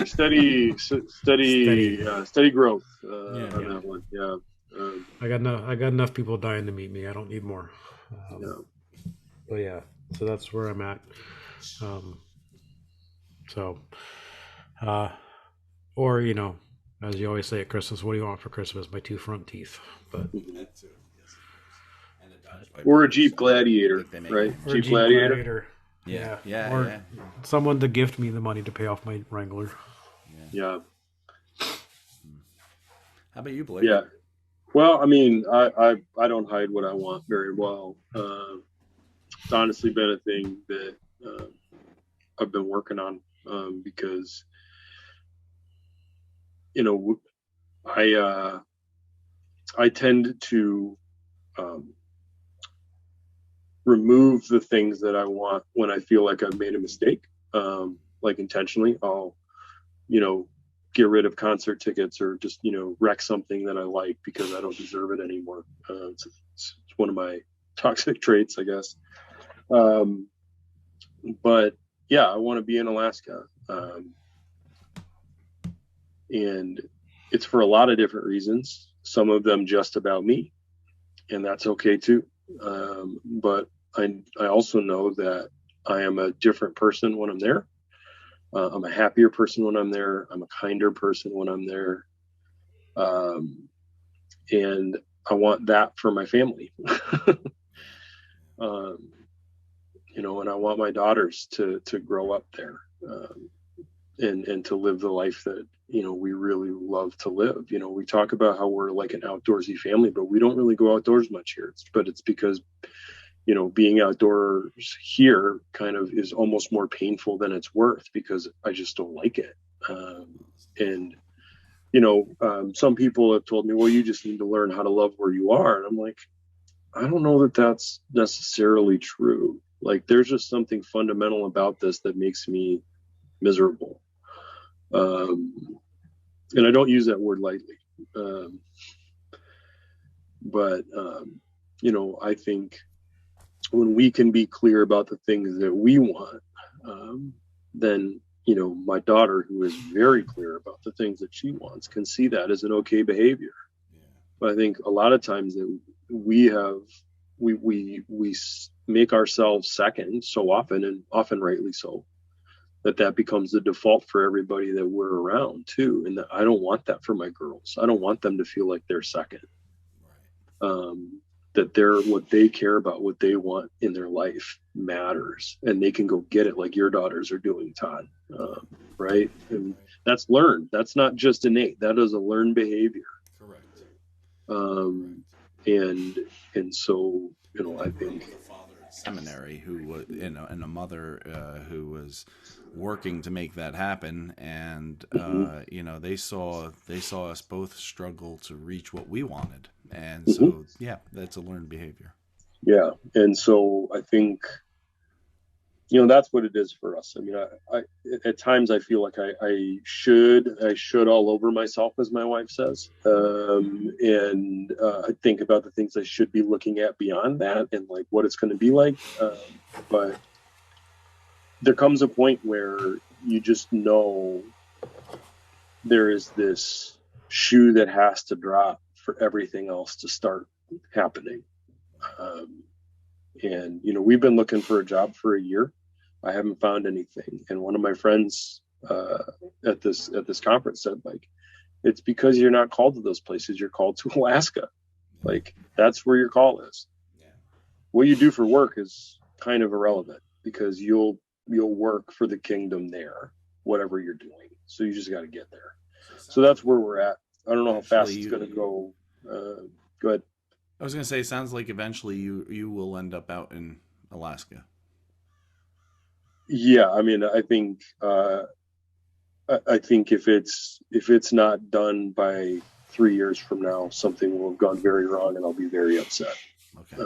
growth on that one. Yeah. I got enough people dying to meet me. I don't need more. But yeah, so that's where I'm at. Or as you always say at Christmas, what do you want for Christmas? My 2 front teeth. But or a Jeep Gladiator, right? Or Jeep Gladiator. Yeah. Or someone to gift me the money to pay off my Wrangler. Yeah. How about you, Blake? Yeah. Well, I mean, I don't hide what I want very well. It's honestly been a thing that I've been working on, because I tend to remove the things that I want when I feel like I've made a mistake, like intentionally. I'll get rid of concert tickets, or just wreck something that I like because I don't deserve it anymore. It's one of my toxic traits, I guess. But yeah, I want to be in Alaska, and it's for a lot of different reasons. Some of them just about me, and that's okay too. But I also know that I am a different person when I'm there. I'm a happier person when I'm there. I'm a kinder person when I'm there. And I want that for my family. And I want my daughters to grow up there, and to live the life that, we really love to live. We talk about how we're like an outdoorsy family, but we don't really go outdoors much here. But it's because, being outdoors here kind of is almost more painful than it's worth, because I just don't like it. Some people have told me, well, you just need to learn how to love where you are. And I'm like, I don't know that that's necessarily true. Like, there's just something fundamental about this that makes me miserable. And I don't use that word lightly. But, I think when we can be clear about the things that we want, then, my daughter, who is very clear about the things that she wants, can see that as an okay behavior. But I think a lot of times that we make ourselves second so often, and often rightly so, that becomes the default for everybody that we're around too. And I don't want that for my girls. I don't want them to feel like they're second. That what they care about, what they want in their life matters, and they can go get it like your daughters are doing, Todd. Right? And that's learned. That's not just innate. That is a learned behavior. Correct. And so, I think seminary who was, and a mother who was working to make that happen, and they saw us both struggle to reach what we wanted, and so that's a learned behavior. Yeah, and so I think that's what it is for us. I mean, I at times I feel like I should all over myself, as my wife says, and I think about the things I should be looking at beyond that, and like what it's going to be like. But there comes a point where you just know there is this shoe that has to drop for everything else to start happening. And we've been looking for a job for a year. I haven't found anything. And one of my friends at this conference said, like, it's because you're not called to those places. You're called to Alaska. Like, that's where your call is. Yeah. What you do for work is kind of irrelevant, because you'll work for the kingdom there, whatever you're doing. So you just got to get there. So that's where we're at. I don't know how fast it's going to go. Go ahead. I was going to say, it sounds like eventually you will end up out in Alaska. Yeah, I mean, I think if it's not done by 3 years from now, something will have gone very wrong, and I'll be very upset. Okay.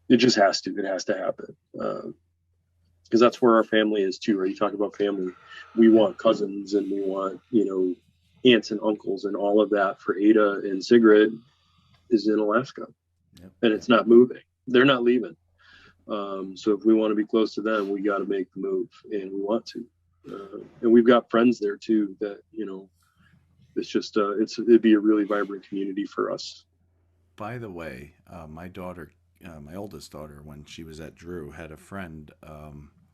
It just has to. It has to happen, because that's where our family is too. Right? You talk about family. We want cousins, and we want aunts and uncles, and all of that for Ada and Sigrid is in Alaska, and it's not moving. They're not leaving. So if we want to be close to them, we got to make the move, and we want to. And we've got friends there too that, it's just, it'd be a really vibrant community for us. By the way, my daughter, my oldest daughter, when she was at Drew, had a friend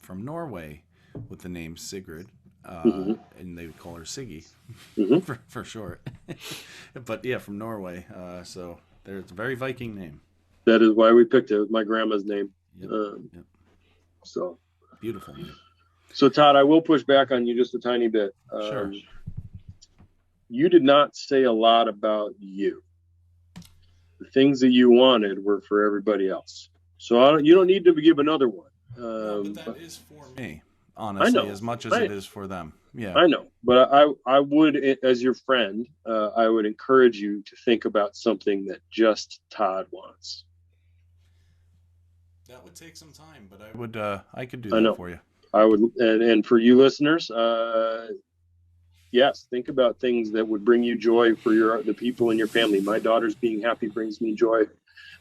from Norway with the name Sigrid, and they would call her Siggy for short. But yeah, from Norway. So it's a very Viking name. That is why we picked it. It was my grandma's name. Yep. So beautiful name. So Todd, I will push back on you just a tiny bit. Sure. You did not say a lot about you. The things that you wanted were for everybody else. So you don't need to give another one. But that is for me, honestly, as much as it is for them. Yeah, I know. But I would, as your friend, I would encourage you to think about something that just Todd wants. That would take some time, but I could do that for you. I would, and for you listeners, yes, think about things that would bring you joy for the people in your family. My daughter's being happy brings me joy,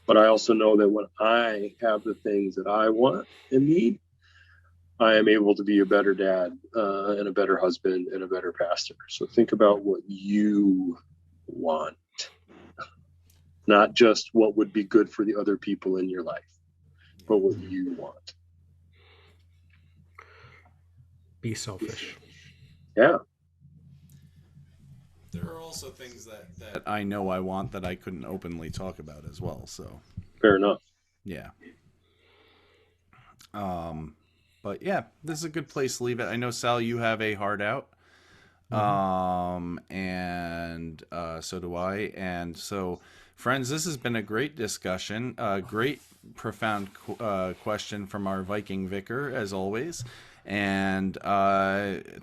but I also know that when I have the things that I want and need, I am able to be a better dad and a better husband and a better pastor. So think about what you want, not just what would be good for the other people in your life, but what you want. Be selfish. Yeah. There are also things that I know I want that I couldn't openly talk about as well. So fair enough. Yeah. But yeah, this is a good place to leave it. I know, Sal, you have a hard out. And so do I. And so, friends, this has been a great discussion. Great, profound question from our Viking vicar, as always. And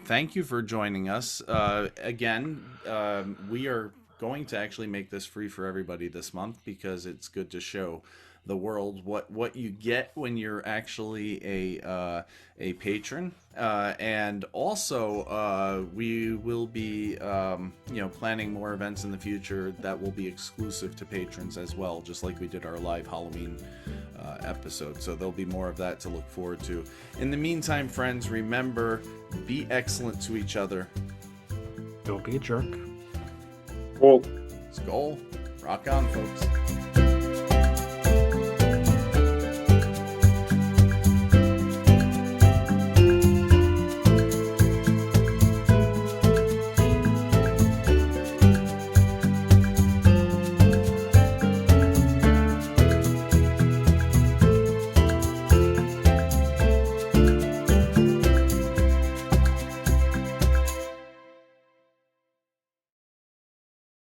thank you for joining us. Again, we are going to actually make this free for everybody this month because it's good to show the world what you get when you're actually a patron, and also we will be planning more events in the future that will be exclusive to patrons as well, just like we did our live Halloween episode. So there'll be more of that to look forward to. In the meantime, friends, remember, be excellent to each other. Don't be a jerk. Well, Skull. Rock on, folks.